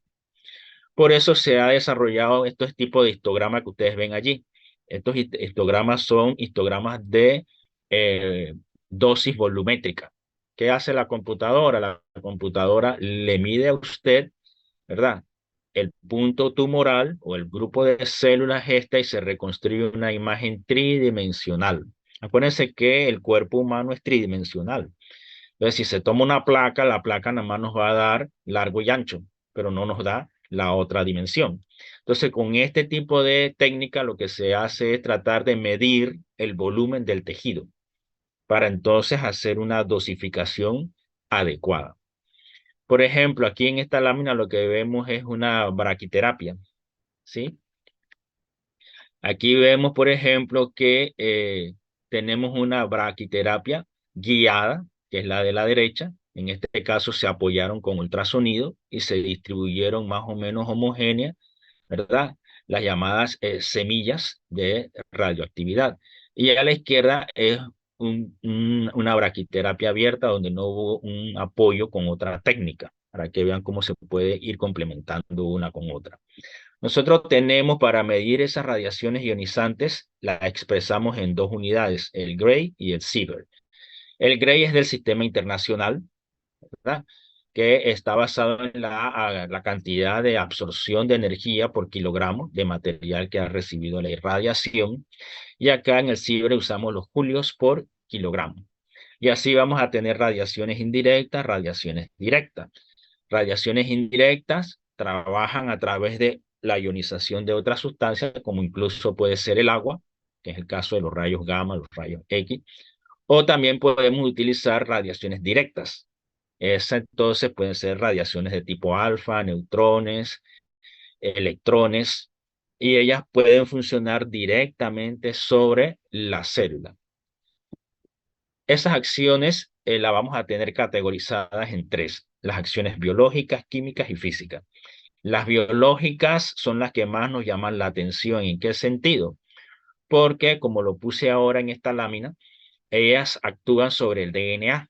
Por eso se ha desarrollado estos tipos de histogramas que ustedes ven allí. Estos histogramas son histogramas de dosis volumétrica. ¿Qué hace la computadora? La computadora le mide a usted, ¿verdad? El punto tumoral o el grupo de células y se reconstruye una imagen tridimensional. Acuérdense que el cuerpo humano es tridimensional. Entonces, si se toma una placa, la placa nada más nos va a dar largo y ancho, pero no nos da la otra dimensión. Entonces, con este tipo de técnica, lo que se hace es tratar de medir el volumen del tejido para entonces hacer una dosificación adecuada. Por ejemplo, aquí en esta lámina lo que vemos es una braquiterapia, ¿sí? Aquí vemos, por ejemplo, que tenemos una braquiterapia guiada, que es la de la derecha. En este caso se apoyaron con ultrasonido y se distribuyeron más o menos homogéneas, ¿verdad? Las llamadas semillas de radioactividad. Y a la izquierda es una braquiterapia abierta donde no hubo un apoyo con otra técnica, para que vean cómo se puede ir complementando una con otra. Nosotros tenemos para medir esas radiaciones ionizantes, las expresamos en dos unidades, el Gray y el Sievert. El Gray es del sistema internacional, ¿verdad? Que está basado en la cantidad de absorción de energía por kilogramo de material que ha recibido la irradiación. Y acá en el Sievert usamos los julios por kilogramo. Y así vamos a tener radiaciones indirectas, radiaciones directas. Radiaciones indirectas trabajan a través de la ionización de otras sustancias, como incluso puede ser el agua, que es el caso de los rayos gamma, los rayos X, o también podemos utilizar radiaciones directas, Esas entonces pueden ser radiaciones de tipo alfa, neutrones, electrones, y ellas pueden funcionar directamente sobre la célula. Esas acciones las vamos a tener categorizadas en tres: las acciones biológicas, químicas y físicas. Las biológicas son las que más nos llaman la atención. ¿En qué sentido? Porque, como lo puse ahora en esta lámina, ellas actúan sobre el DNA,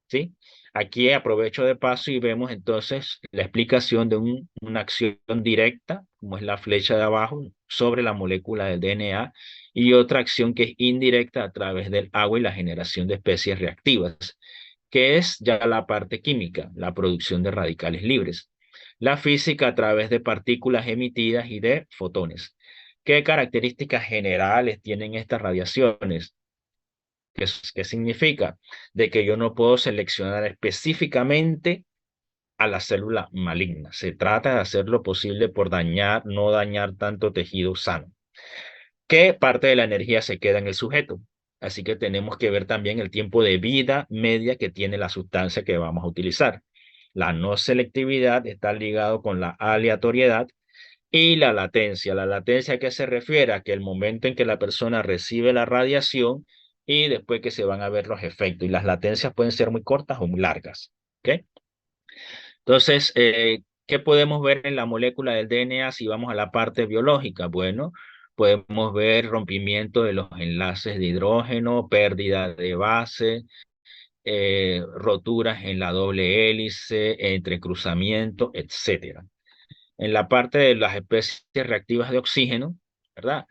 ¿sí? Aquí aprovecho de paso y vemos entonces la explicación de una acción directa, como es la flecha de abajo, sobre la molécula del DNA, y otra acción que es indirecta a través del agua y la generación de especies reactivas, que es ya la parte química, la producción de radicales libres. La física a través de partículas emitidas y de fotones. ¿Qué características generales tienen estas radiaciones? ¿Qué significa? De que yo no puedo seleccionar específicamente a la célula maligna. Se trata de hacer lo posible por no dañar tanto tejido sano. ¿Qué parte de la energía se queda en el sujeto? Así que tenemos que ver también el tiempo de vida media que tiene la sustancia que vamos a utilizar. La no selectividad está ligado con la aleatoriedad y la latencia. La latencia, ¿a qué se refiere? A que el momento en que la persona recibe la radiación y después que se van a ver los efectos. Y las latencias pueden ser muy cortas o muy largas. ¿Ok? Entonces, ¿qué podemos ver en la molécula del DNA si vamos a la parte biológica? Bueno, podemos ver rompimiento de los enlaces de hidrógeno, pérdida de base, roturas en la doble hélice, entrecruzamiento, etcétera. En la parte de las especies reactivas de oxígeno, ¿verdad?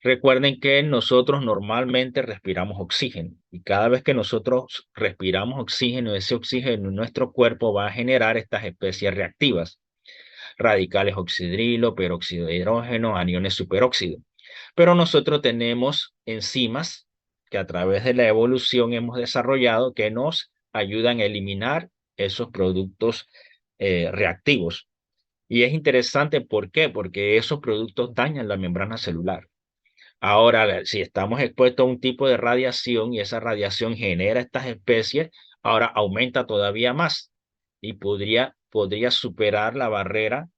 Recuerden que nosotros normalmente respiramos oxígeno y cada vez que nosotros respiramos oxígeno, ese oxígeno en nuestro cuerpo va a generar estas especies reactivas: radicales oxidrilo, peróxido de hidrógeno, aniones superóxido. Pero nosotros tenemos enzimas que a través de la evolución hemos desarrollado que nos ayudan a eliminar esos productos reactivos. Y es interesante, ¿por qué? Porque esos productos dañan la membrana celular. Ahora, si estamos expuestos a un tipo de radiación y esa radiación genera estas especies, ahora aumenta todavía más y podría superar la barrera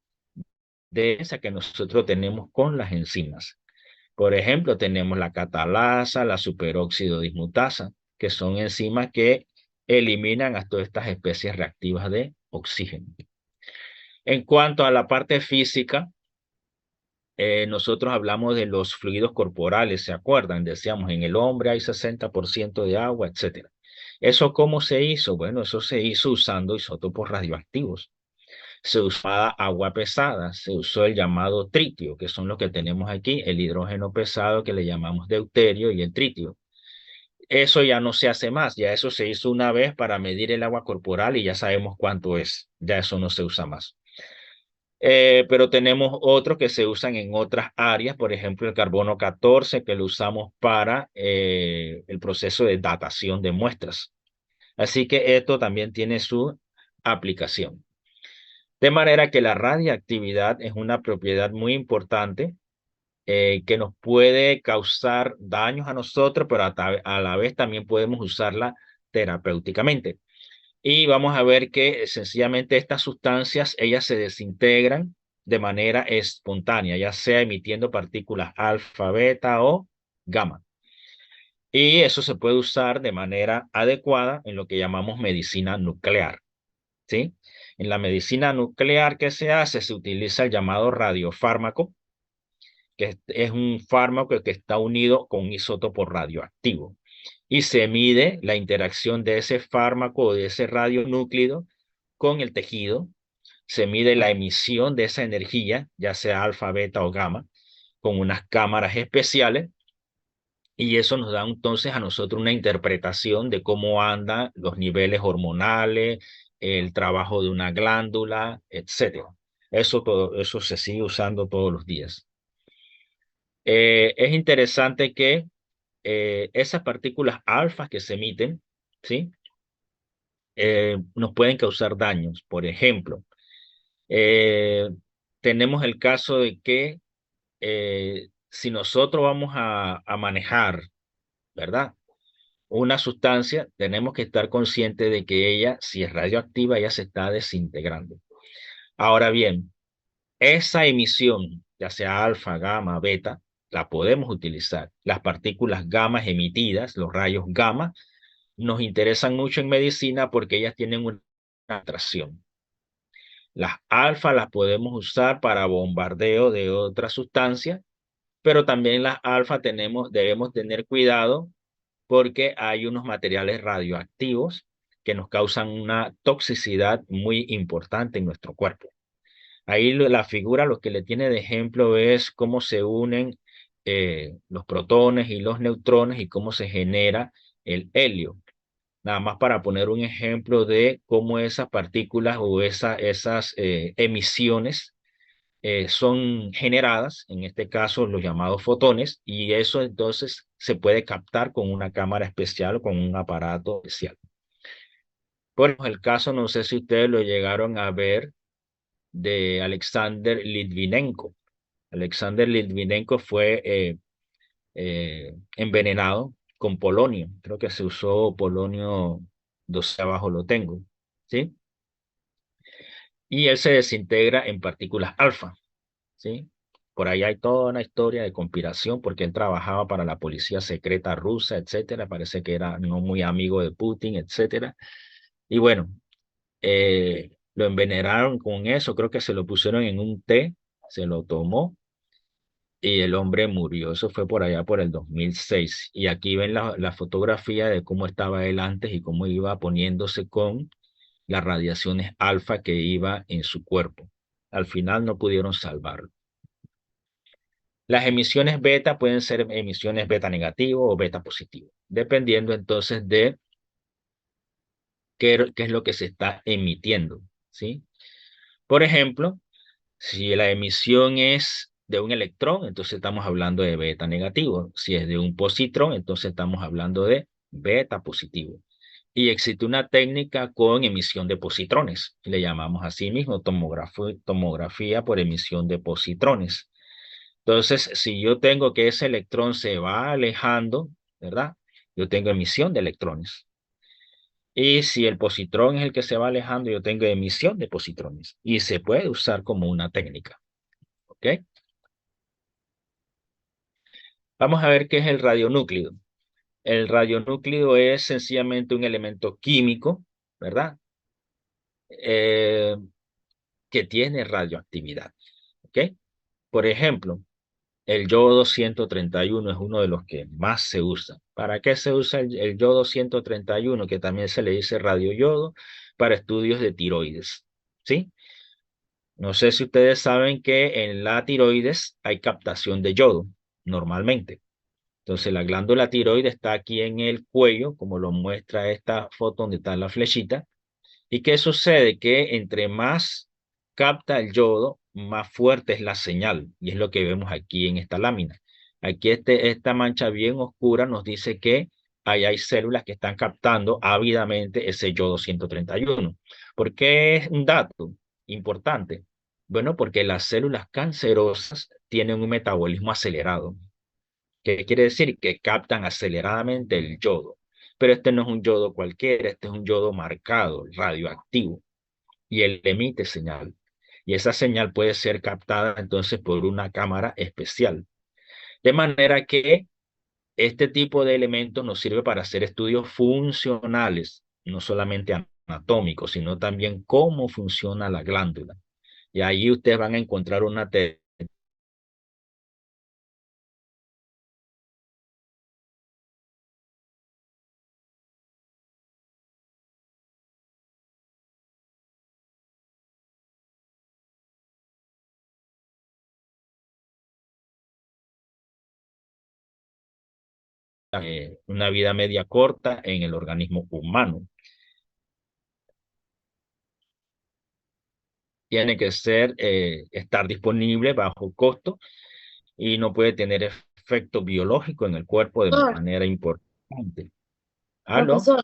de esa que nosotros tenemos con las enzimas. Por ejemplo, tenemos la catalasa, la superóxido dismutasa, que son enzimas que eliminan a todas estas especies reactivas de oxígeno. En cuanto a la parte física, nosotros hablamos de los fluidos corporales, ¿se acuerdan? Decíamos, en el hombre hay 60% de agua, etcétera. ¿Eso cómo se hizo? Bueno, eso se hizo usando isótopos radioactivos. Se usaba agua pesada, se usó el llamado tritio, que son los que tenemos aquí, el hidrógeno pesado que le llamamos deuterio y el tritio. Eso ya no se hace más, ya eso se hizo una vez para medir el agua corporal y ya sabemos cuánto es, ya eso no se usa más. Pero tenemos otros que se usan en otras áreas, por ejemplo, el carbono 14, que lo usamos para el proceso de datación de muestras. Así que esto también tiene su aplicación. De manera que la radiactividad es una propiedad muy importante que nos puede causar daños a nosotros, pero a la vez también podemos usarla terapéuticamente. Y vamos a ver que sencillamente estas sustancias, ellas se desintegran de manera espontánea, ya sea emitiendo partículas alfa, beta o gamma. Y eso se puede usar de manera adecuada en lo que llamamos medicina nuclear, ¿sí? En la medicina nuclear, ¿qué se hace? Se utiliza el llamado radiofármaco, que es un fármaco que está unido con un isótopo radioactivo. Y se mide la interacción de ese fármaco o de ese radionúclido con el tejido. Se mide la emisión de esa energía, ya sea alfa, beta o gamma, con unas cámaras especiales. Y eso nos da entonces a nosotros una interpretación de cómo andan los niveles hormonales, el trabajo de una glándula, etcétera. Todo eso se sigue usando todos los días. Es interesante que esas partículas alfas que se emiten, ¿sí? Nos pueden causar daños. Por ejemplo, eh, tenemos el caso de que si nosotros vamos a manejar, ¿verdad? una sustancia, tenemos que estar conscientes de que ella, si es radioactiva, ella se está desintegrando. Ahora bien, esa emisión, ya sea alfa, gamma, beta, la podemos utilizar. Las partículas gamma emitidas, los rayos gamma, nos interesan mucho en medicina porque ellas tienen una atracción. Las alfa las podemos usar para bombardeo de otras sustancias, pero también las alfa debemos tener cuidado porque hay unos materiales radioactivos que nos causan una toxicidad muy importante en nuestro cuerpo. Ahí la figura lo que le tiene de ejemplo es cómo se unen los protones y los neutrones y cómo se genera el helio. Nada más para poner un ejemplo de cómo esas partículas o esas emisiones son generadas, en este caso los llamados fotones, y eso entonces se puede captar con una cámara especial o con un aparato especial. Por ejemplo, el caso, no sé si ustedes lo llegaron a ver, de Alexander Litvinenko. Alexander Litvinenko fue envenenado con polonio. Creo que se usó polonio 12, abajo lo tengo, ¿sí? Y él se desintegra en partículas alfa, ¿sí? Por ahí hay toda una historia de conspiración porque él trabajaba para la policía secreta rusa, etcétera. Parece que era no muy amigo de Putin, etcétera. Y bueno, lo envenenaron con eso, creo que se lo pusieron en un té, se lo tomó y el hombre murió. Eso fue por allá por el 2006. Y aquí ven la fotografía de cómo estaba él antes y cómo iba poniéndose con las radiaciones alfa que iba en su cuerpo. Al final no pudieron salvarlo. Las emisiones beta pueden ser emisiones beta negativo o beta positivo, dependiendo entonces de qué es lo que se está emitiendo, ¿sí? Por ejemplo, si la emisión es de un electrón, entonces estamos hablando de beta negativo. Si es de un positrón, entonces estamos hablando de beta positivo. Y existe una técnica con emisión de positrones. Le llamamos así mismo tomografía por emisión de positrones. Entonces, si yo tengo que ese electrón se va alejando, ¿verdad? Yo tengo emisión de electrones. Y si el positrón es el que se va alejando, yo tengo emisión de positrones. Y se puede usar como una técnica. ¿Ok? Vamos a ver qué es el radionúclido. El radionúclido es sencillamente un elemento químico, ¿verdad? Eh, que tiene radioactividad. ¿Ok? Por ejemplo, el yodo 131 es uno de los que más se usa. ¿Para qué se usa el yodo 131? Que también se le dice radioyodo, para estudios de tiroides. ¿Sí? No sé si ustedes saben que en la tiroides hay captación de yodo, normalmente. Entonces, la glándula tiroides está aquí en el cuello, como lo muestra esta foto donde está la flechita. ¿Y qué sucede? Que entre más capta el yodo, más fuerte es la señal. Y es lo que vemos aquí en esta lámina. Aquí esta mancha bien oscura nos dice que ahí hay células que están captando ávidamente ese yodo 131. ¿Por qué es un dato importante? Bueno, porque las células cancerosas tienen un metabolismo acelerado. ¿Qué quiere decir? Que captan aceleradamente el yodo. Pero este no es un yodo cualquiera, este es un yodo marcado, radioactivo, y él emite señal. Y esa señal puede ser captada entonces por una cámara especial. De manera que este tipo de elementos nos sirve para hacer estudios funcionales, no solamente anatómicos, sino también cómo funciona la glándula. Y ahí ustedes van a encontrar una una vida media corta en el organismo humano. Tiene que estar disponible bajo costo y no puede tener efecto biológico en el cuerpo de Profesor, manera importante. ¿Aló? profesor,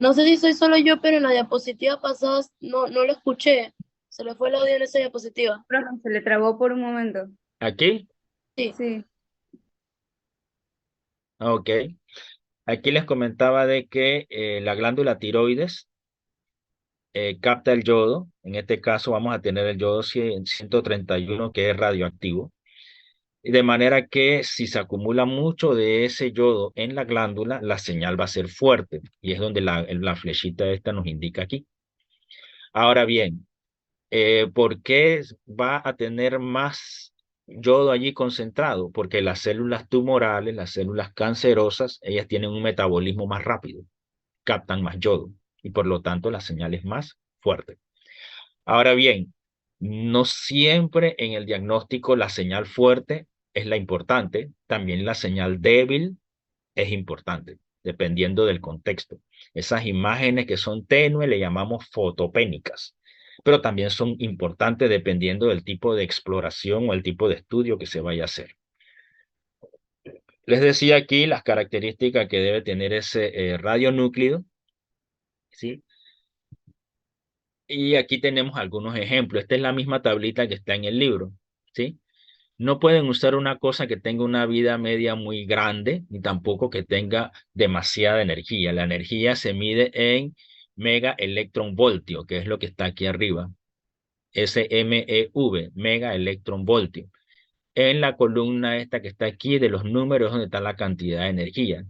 no sé si soy solo yo, pero en la diapositiva pasada no lo escuché. Se le fue el audio en esa diapositiva. Profe, se le trabó por un momento. ¿Aquí? Sí. Sí. Ok. Aquí les comentaba de que la glándula tiroides capta el yodo. En este caso vamos a tener el yodo 131 que es radioactivo. Y de manera que si se acumula mucho de ese yodo en la glándula, la señal va a ser fuerte. Y es donde la flechita esta nos indica aquí. Ahora bien, ¿por qué va a tener más yodo allí concentrado? Porque las células tumorales, las células cancerosas, ellas tienen un metabolismo más rápido, captan más yodo y por lo tanto la señal es más fuerte. Ahora bien, no siempre en el diagnóstico la señal fuerte es la importante, también la señal débil es importante, dependiendo del contexto. Esas imágenes que son tenues le llamamos fotopénicas, pero también son importantes dependiendo del tipo de exploración o el tipo de estudio que se vaya a hacer. Les decía aquí las características que debe tener ese radionúclido, ¿sí? Y aquí tenemos algunos ejemplos. Esta es la misma tablita que está en el libro, ¿sí? No pueden usar una cosa que tenga una vida media muy grande, ni tampoco que tenga demasiada energía. La energía se mide en mega electron voltio, que es lo que está aquí arriba. SMeV, mega electron voltio. En la columna esta que está aquí de los números donde está la cantidad de energía.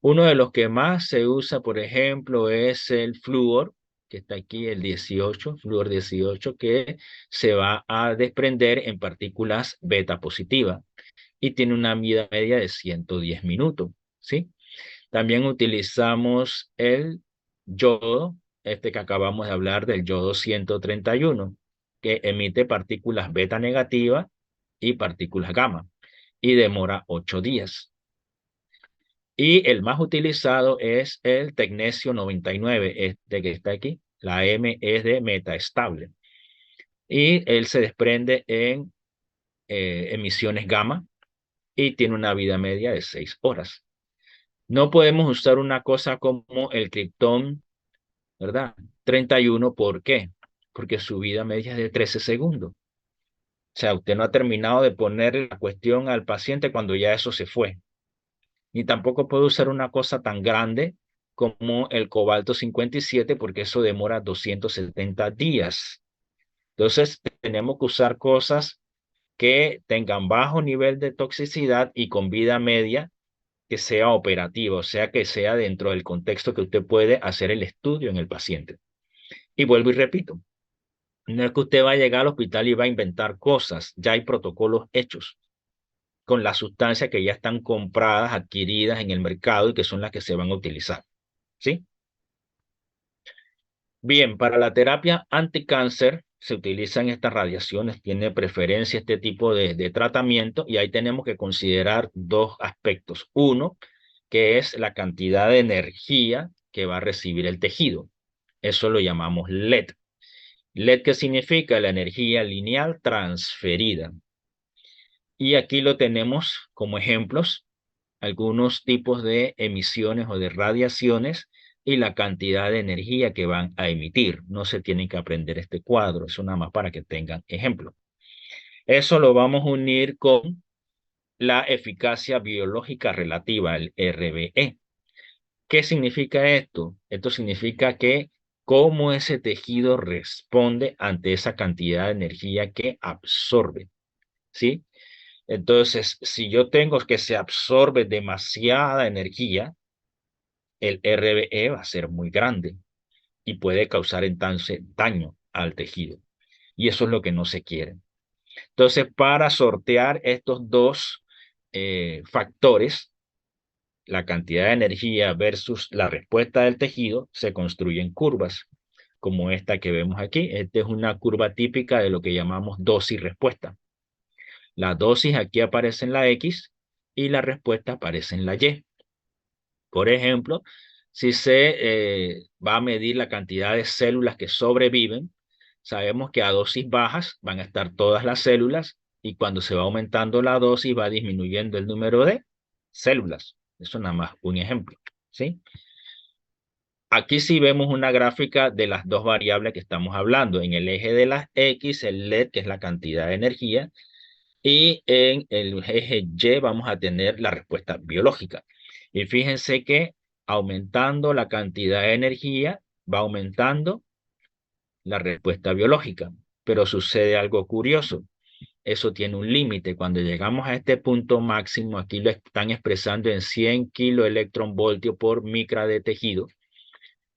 Uno de los que más se usa, por ejemplo, es el flúor, que está aquí, el 18, flúor 18, que se va a desprender en partículas beta positivas y tiene una vida media de 110 minutos, ¿sí? También utilizamos el yodo, este que acabamos de hablar del yodo 131, que emite partículas beta negativas y partículas gamma y demora 8 días. Y el más utilizado es el tecnesio 99, este que está aquí. La M es de metaestable. Y él se desprende en emisiones gamma y tiene una vida media de 6 horas. No podemos usar una cosa como el criptón, ¿verdad? 31, ¿por qué? Porque su vida media es de 13 segundos. O sea, usted no ha terminado de poner la cuestión al paciente cuando ya eso se fue. Ni tampoco puede usar una cosa tan grande como el cobalto 57 porque eso demora 270 días. Entonces, tenemos que usar cosas que tengan bajo nivel de toxicidad y con vida media que sea operativa, o sea, que sea dentro del contexto que usted puede hacer el estudio en el paciente. Y vuelvo y repito, no es que usted va a llegar al hospital y va a inventar cosas, ya hay protocolos hechos con las sustancias que ya están compradas, adquiridas en el mercado y que son las que se van a utilizar, ¿sí? Bien, para la terapia anticáncer se utilizan estas radiaciones, tiene preferencia este tipo de tratamiento y ahí tenemos que considerar dos aspectos. Uno, que es la cantidad de energía que va a recibir el tejido. Eso lo llamamos LED. LED, ¿qué significa? La energía lineal transferida. Y aquí lo tenemos como ejemplos, algunos tipos de emisiones o de radiaciones y la cantidad de energía que van a emitir. No se tienen que aprender este cuadro, eso nada más para que tengan ejemplo. Eso lo vamos a unir con la eficacia biológica relativa, el RBE. ¿Qué significa esto? Esto significa que cómo ese tejido responde ante esa cantidad de energía que absorbe, ¿sí? Entonces, si yo tengo que se absorbe demasiada energía, el RBE va a ser muy grande y puede causar entonces daño al tejido. Y eso es lo que no se quiere. Entonces, para sortear estos dos factores, la cantidad de energía versus la respuesta del tejido, se construyen curvas, como esta que vemos aquí. Esta es una curva típica de lo que llamamos dosis-respuesta. La dosis aquí aparece en la X y la respuesta aparece en la Y. Por ejemplo, si se va a medir la cantidad de células que sobreviven, sabemos que a dosis bajas van a estar todas las células y cuando se va aumentando la dosis va disminuyendo el número de células. Eso nada más un ejemplo, ¿sí? Aquí sí vemos una gráfica de las dos variables que estamos hablando. En el eje de las X, el LED, que es la cantidad de energía, y en el eje Y vamos a tener la respuesta biológica. Y fíjense que aumentando la cantidad de energía, va aumentando la respuesta biológica. Pero sucede algo curioso. Eso tiene un límite. Cuando llegamos a este punto máximo, aquí lo están expresando en 100 kiloelectronvoltios por micra de tejido.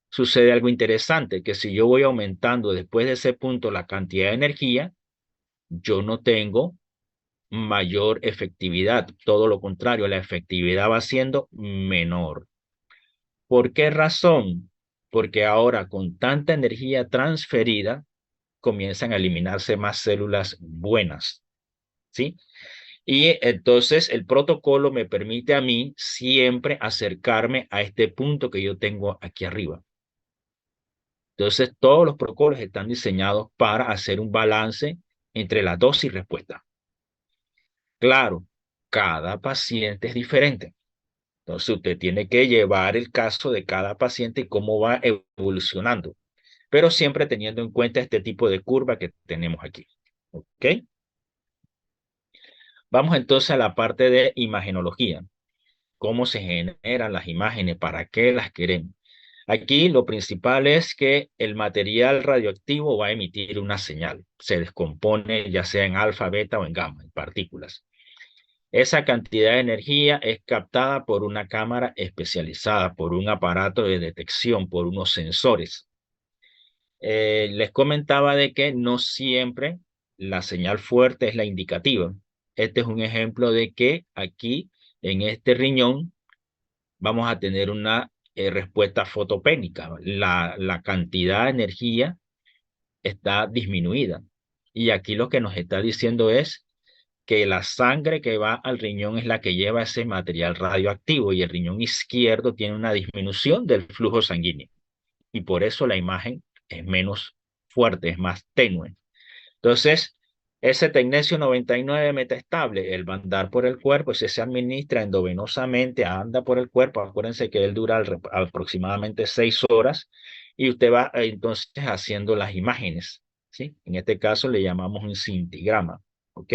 Sucede algo interesante, que si yo voy aumentando después de ese punto la cantidad de energía, yo no tengo mayor efectividad. Todo lo contrario, la efectividad va siendo menor. ¿Por qué razón? Porque ahora con tanta energía transferida, comienzan a eliminarse más células buenas, ¿sí? Y entonces el protocolo me permite a mí siempre acercarme a este punto que yo tengo aquí arriba. Entonces todos los protocolos están diseñados para hacer un balance entre la dosis y respuesta. Claro, cada paciente es diferente. Entonces usted tiene que llevar el caso de cada paciente y cómo va evolucionando, pero siempre teniendo en cuenta este tipo de curva que tenemos aquí. ¿Ok? Vamos entonces a la parte de imagenología. ¿Cómo se generan las imágenes? ¿Para qué las queremos? Aquí lo principal es que el material radioactivo va a emitir una señal. Se descompone ya sea en alfa, beta o en gamma, en partículas. Esa cantidad de energía es captada por una cámara especializada, por un aparato de detección, por unos sensores. Les comentaba de que no siempre la señal fuerte es la indicativa. Este es un ejemplo de que aquí, en este riñón, vamos a tener una respuesta fotopénica. La cantidad de energía está disminuida. Y aquí lo que nos está diciendo es que la sangre que va al riñón es la que lleva ese material radioactivo y el riñón izquierdo tiene una disminución del flujo sanguíneo. Y por eso la imagen es menos fuerte, es más tenue. Entonces, ese tecnesio 99 metaestable, él va a andar por el cuerpo, ese se administra endovenosamente, anda por el cuerpo. Acuérdense que él dura aproximadamente 6 horas y usted va entonces haciendo las imágenes, ¿sí? En este caso le llamamos un cintigrama, ¿ok?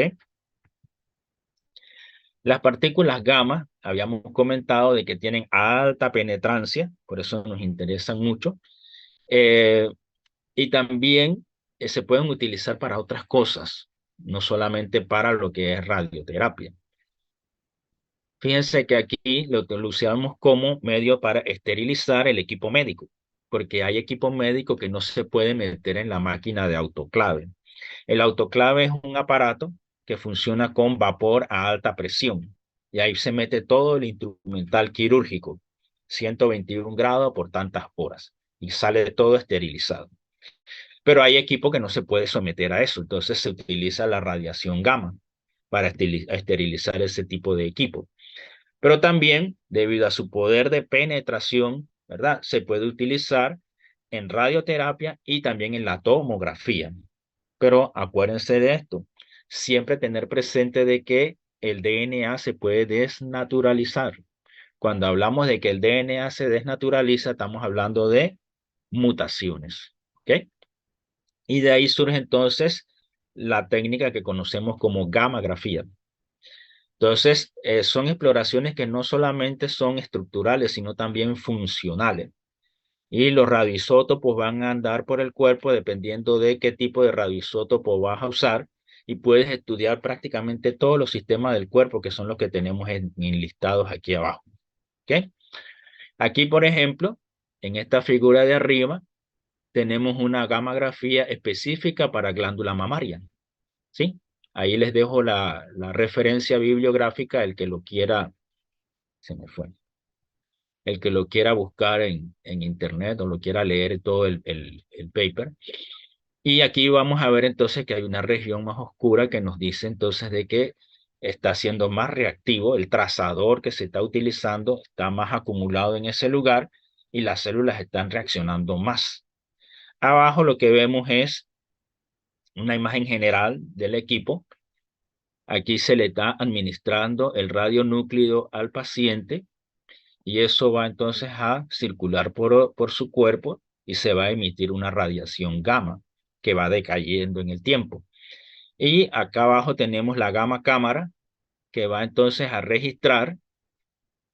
Las partículas gamma, habíamos comentado de que tienen alta penetrancia, por eso nos interesan mucho. Eh, y también se pueden utilizar para otras cosas, no solamente para lo que es radioterapia. Fíjense que aquí lo usamos como medio para esterilizar el equipo médico, porque hay equipo médico que no se puede meter en la máquina de autoclave. El autoclave es un aparato que funciona con vapor a alta presión y ahí se mete todo el instrumental quirúrgico, 121 grados por tantas horas y sale todo esterilizado. Pero hay equipo que no se puede someter a eso, entonces se utiliza la radiación gamma para esterilizar ese tipo de equipo. Pero también, debido a su poder de penetración, ¿verdad? Se puede utilizar en radioterapia y también en la tomografía. Pero acuérdense de esto, siempre tener presente de que el DNA se puede desnaturalizar. Cuando hablamos de que el DNA se desnaturaliza, estamos hablando de mutaciones, ¿ok? Y de ahí surge entonces la técnica que conocemos como gammagrafía. Entonces, son exploraciones que no solamente son estructurales, sino también funcionales. Y los radioisótopos van a andar por el cuerpo dependiendo de qué tipo de radioisótopo vas a usar y puedes estudiar prácticamente todos los sistemas del cuerpo que son los que tenemos enlistados aquí abajo. ¿Ok? Aquí, por ejemplo, en esta figura de arriba, tenemos una gammagrafía específica para glándula mamaria. ¿Sí? Ahí les dejo la referencia bibliográfica, el que lo quiera, se me fue, el que lo quiera buscar en internet o lo quiera leer todo el paper. Y aquí vamos a ver entonces que hay una región más oscura que nos dice entonces de que está siendo más reactivo, el trazador que se está utilizando está más acumulado en ese lugar y las células están reaccionando más. Abajo lo que vemos es una imagen general del equipo. Aquí se le está administrando el radionúclido al paciente y eso va entonces a circular por su cuerpo y se va a emitir una radiación gamma que va decayendo en el tiempo. Y acá abajo tenemos la gamma cámara que va entonces a registrar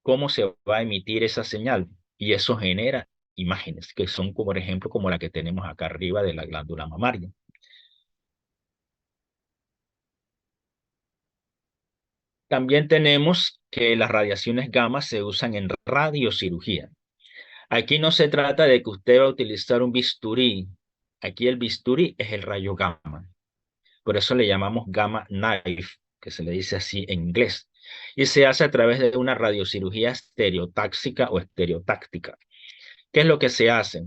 cómo se va a emitir esa señal. Y eso genera imágenes, que son, como, por ejemplo, como la que tenemos acá arriba de la glándula mamaria. También tenemos que las radiaciones gamma se usan en radiocirugía. Aquí no se trata de que usted va a utilizar un bisturí. Aquí el bisturí es el rayo gamma. Por eso le llamamos gamma knife, que se le dice así en inglés. Y se hace a través de una radiocirugía estereotáxica o estereotáctica. ¿Qué es lo que se hace?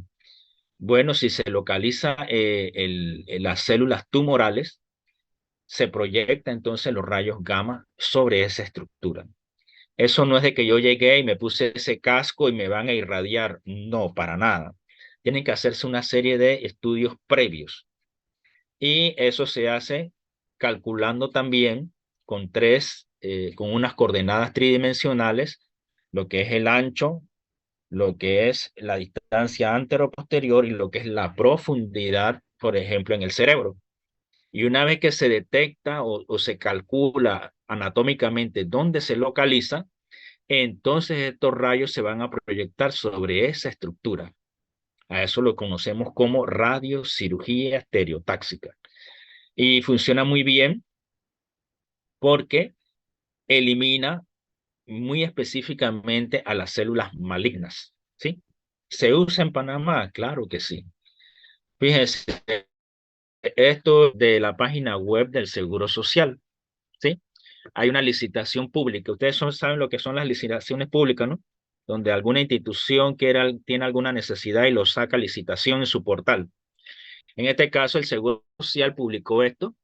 Bueno, si se localiza las células tumorales, se proyecta entonces los rayos gamma sobre esa estructura. Eso no es de que yo llegué y me puse ese casco y me van a irradiar. No, para nada. Tienen que hacerse una serie de estudios previos. Y eso se hace calculando también con unas coordenadas tridimensionales, lo que es el ancho, lo que es la distancia antero-posterior y lo que es la profundidad, por ejemplo, en el cerebro. Y una vez que se detecta o se calcula anatómicamente dónde se localiza, entonces estos rayos se van a proyectar sobre esa estructura. A eso lo conocemos como radiocirugía estereotáxica. Y funciona muy bien porque elimina muy específicamente a las células malignas, ¿sí? ¿Se usa en Panamá? Claro que sí. Fíjense, esto de la página web del Seguro Social, ¿sí? Hay una licitación pública. Ustedes saben lo que son las licitaciones públicas, ¿no? Donde alguna institución tiene alguna necesidad y lo saca a licitación en su portal. En este caso, el Seguro Social publicó esto.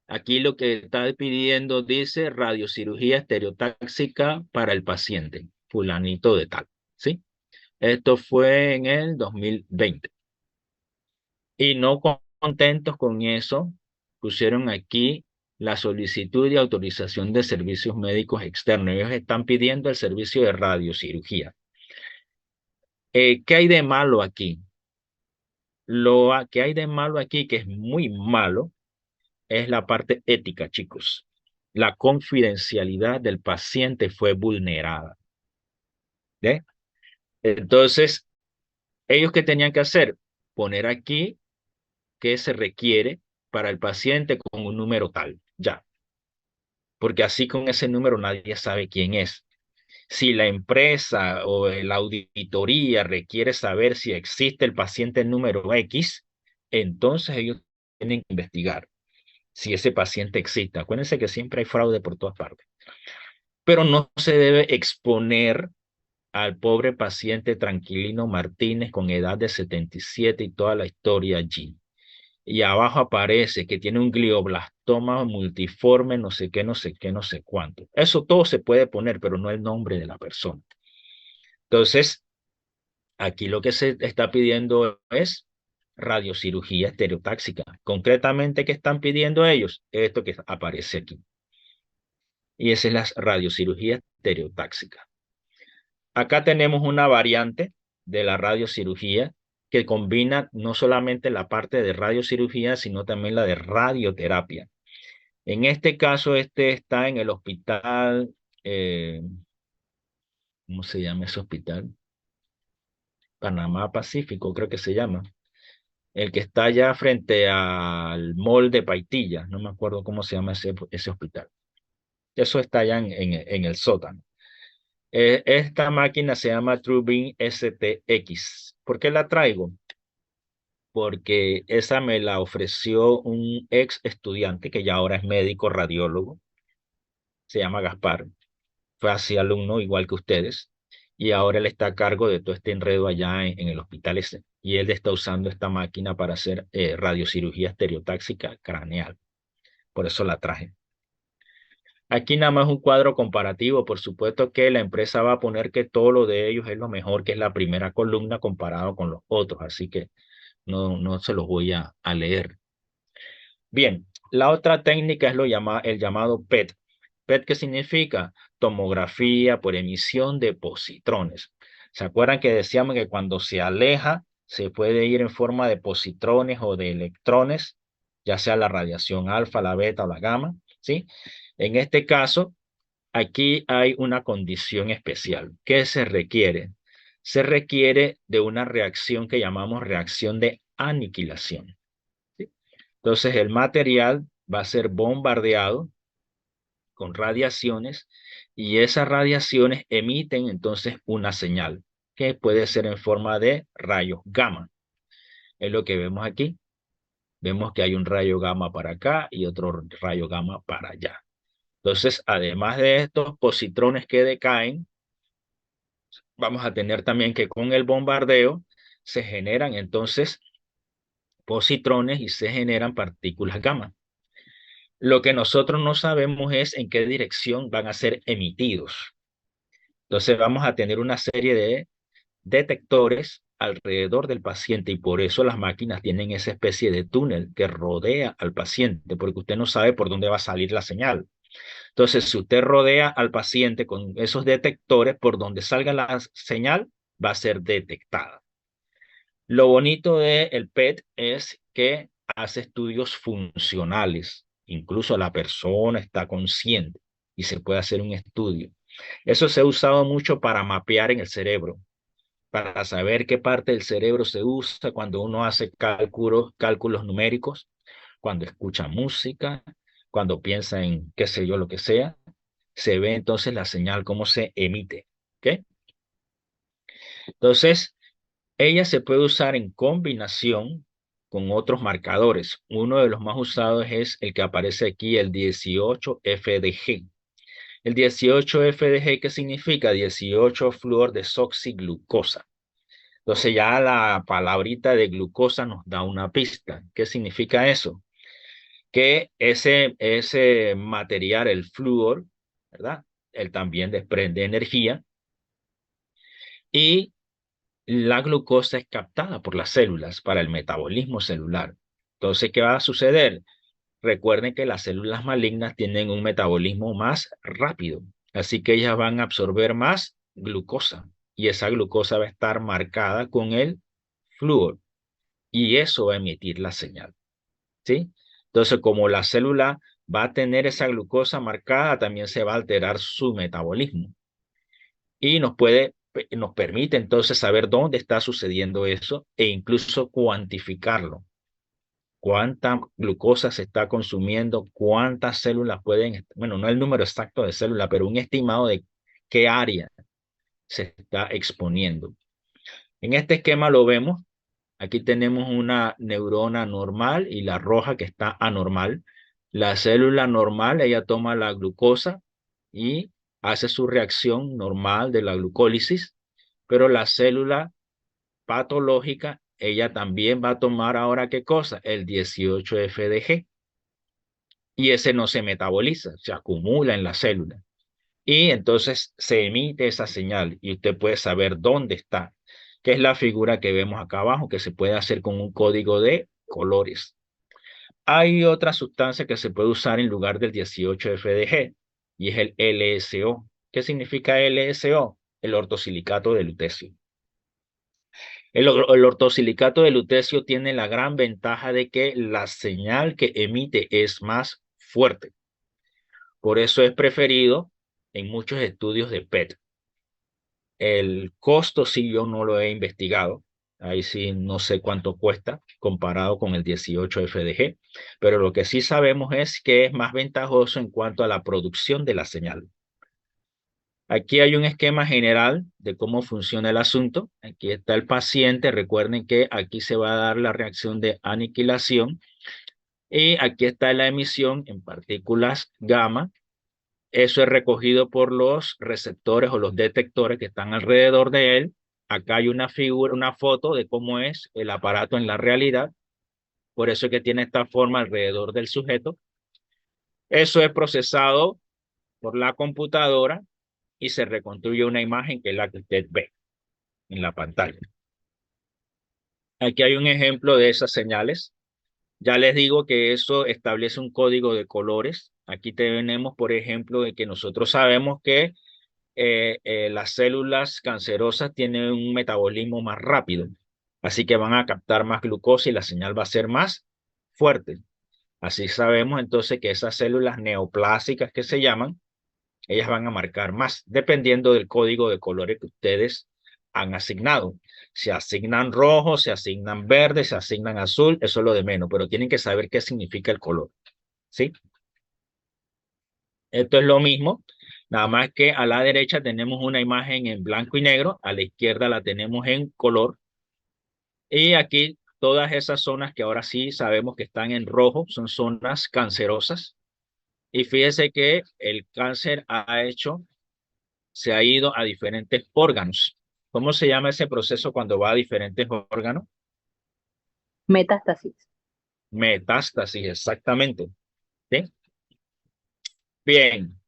Aquí lo que está pidiendo dice radiocirugía estereotáxica para el paciente, fulanito de tal, ¿sí? Esto fue en el 2020. Y no contentos con eso, pusieron aquí la solicitud de autorización de servicios médicos externos. Ellos están pidiendo el servicio de radiocirugía. ¿Qué hay de malo aquí? Que hay de malo aquí, que es muy malo, es la parte ética, chicos. La confidencialidad del paciente fue vulnerada. ¿Ve? Entonces, ¿ellos qué tenían que hacer? Poner aquí qué se requiere para el paciente con un número tal. Ya. Porque así con ese número nadie sabe quién es. Si la empresa o la auditoría requiere saber si existe el paciente número X, entonces ellos tienen que investigar si ese paciente existe. Acuérdense que siempre hay fraude por todas partes. Pero no se debe exponer al pobre paciente Tranquilino Martínez con edad de 77 y toda la historia allí. Y abajo aparece que tiene un glioblastoma multiforme, no sé qué, no sé qué, no sé cuánto. Eso todo se puede poner, pero no el nombre de la persona. Entonces, aquí lo que se está pidiendo es radiocirugía estereotáxica. Concretamente, ¿qué están pidiendo ellos? Esto que aparece aquí. Y esa es la radiocirugía estereotáxica. Acá tenemos una variante de la radiocirugía que combina no solamente la parte de radiocirugía, sino también la de radioterapia. En este caso, este está en el hospital, ¿cómo se llama ese hospital? Panamá Pacífico, creo que se llama. El que está allá frente al mall de Paitilla, no me acuerdo cómo se llama ese hospital. Eso está allá en el sótano. Esta máquina se llama TrueBeam STX. ¿Por qué la traigo? Porque esa me la ofreció un ex estudiante que ya ahora es médico radiólogo, se llama Gaspar, fue así alumno igual que ustedes, y ahora él está a cargo de todo este enredo allá en el hospital ese, y él está usando esta máquina para hacer radiocirugía estereotáxica craneal, por eso la traje. Aquí nada más un cuadro comparativo, por supuesto que la empresa va a poner que todo lo de ellos es lo mejor, que es la primera columna comparado con los otros, así que no se los voy a leer. Bien, la otra técnica es el llamado PET. PET, ¿qué significa? Tomografía por emisión de positrones. ¿Se acuerdan que decíamos que cuando se aleja se puede ir en forma de positrones o de electrones, ya sea la radiación alfa, la beta o la gamma? ¿Sí? En este caso, aquí hay una condición especial. ¿Qué se requiere? Se requiere de una reacción que llamamos reacción de aniquilación. ¿Sí? Entonces, el material va a ser bombardeado con radiaciones y esas radiaciones emiten entonces una señal que puede ser en forma de rayos gamma. Es lo que vemos aquí. Vemos que hay un rayo gamma para acá y otro rayo gamma para allá. Entonces, además de estos positrones que decaen, vamos a tener también que con el bombardeo se generan entonces positrones y se generan partículas gamma. Lo que nosotros no sabemos es en qué dirección van a ser emitidos. Entonces vamos a tener una serie de detectores alrededor del paciente y por eso las máquinas tienen esa especie de túnel que rodea al paciente, porque usted no sabe por dónde va a salir la señal. Entonces, si usted rodea al paciente con esos detectores, por donde salga la señal, va a ser detectada. Lo bonito del PET es que hace estudios funcionales. Incluso la persona está consciente y se puede hacer un estudio. Eso se ha usado mucho para mapear en el cerebro, para saber qué parte del cerebro se usa cuando uno hace cálculos numéricos, cuando escucha música, cuando piensa en qué sé yo, lo que sea, se ve entonces la señal, cómo se emite. ¿Ok? Entonces, ella se puede usar en combinación con otros marcadores. Uno de los más usados es el que aparece aquí, el 18-FDG. El 18-FDG, ¿qué significa? 18 fluordesoxiglucosa. Entonces ya la palabrita de glucosa nos da una pista. ¿Qué significa eso? Que ese material, el flúor, ¿verdad? Él también desprende energía y la glucosa es captada por las células para el metabolismo celular. Entonces, ¿qué va a suceder? Recuerden que las células malignas tienen un metabolismo más rápido, así que ellas van a absorber más glucosa y esa glucosa va a estar marcada con el flúor y eso va a emitir la señal, ¿sí? Entonces, como la célula va a tener esa glucosa marcada, también se va a alterar su metabolismo y nos permite entonces saber dónde está sucediendo eso e incluso cuantificarlo. Cuánta glucosa se está consumiendo, cuántas células pueden, bueno, no el número exacto de células, pero un estimado de qué área se está exponiendo. En este esquema lo vemos. Aquí tenemos una neurona normal y la roja que está anormal. La célula normal, ella toma la glucosa y hace su reacción normal de la glucólisis, pero la célula patológica, ella también va a tomar ahora ¿qué cosa? El 18-FDG. Y ese no se metaboliza, se acumula en la célula. Y entonces se emite esa señal y usted puede saber dónde está, que es la figura que vemos acá abajo, que se puede hacer con un código de colores. Hay otra sustancia que se puede usar en lugar del 18-FDG y es el LSO. ¿Qué significa LSO? El ortosilicato de lutecio. El ortosilicato de lutecio tiene la gran ventaja de que la señal que emite es más fuerte. Por eso es preferido en muchos estudios de PET. El costo sí yo no lo he investigado. Ahí sí no sé cuánto cuesta comparado con el 18-FDG, pero lo que sí sabemos es que es más ventajoso en cuanto a la producción de la señal. Aquí hay un esquema general de cómo funciona el asunto. Aquí está el paciente. Recuerden que aquí se va a dar la reacción de aniquilación y aquí está la emisión en partículas gamma. Eso es recogido por los receptores o los detectores que están alrededor de él. Acá hay una figura, una foto de cómo es el aparato en la realidad. Por eso es que tiene esta forma alrededor del sujeto. Eso es procesado por la computadora y se reconstruye una imagen que es la que usted ve en la pantalla. Aquí hay un ejemplo de esas señales. Ya les digo que eso establece un código de colores. Aquí tenemos, por ejemplo, de que nosotros sabemos que las células cancerosas tienen un metabolismo más rápido, así que van a captar más glucosa y la señal va a ser más fuerte. Así sabemos entonces que esas células neoplásicas que se llaman ellas van a marcar más, dependiendo del código de colores que ustedes han asignado. Se asignan rojo, se asignan verde, se asignan azul, eso es lo de menos, pero tienen que saber qué significa el color, ¿sí? Esto es lo mismo, nada más que a la derecha tenemos una imagen en blanco y negro, a la izquierda la tenemos en color, y aquí todas esas zonas que ahora sí sabemos que están en rojo son zonas cancerosas. Y fíjese que el cáncer se ha ido a diferentes órganos. ¿Cómo se llama ese proceso cuando va a diferentes órganos? Metástasis. Metástasis, exactamente. ¿Sí? Bien,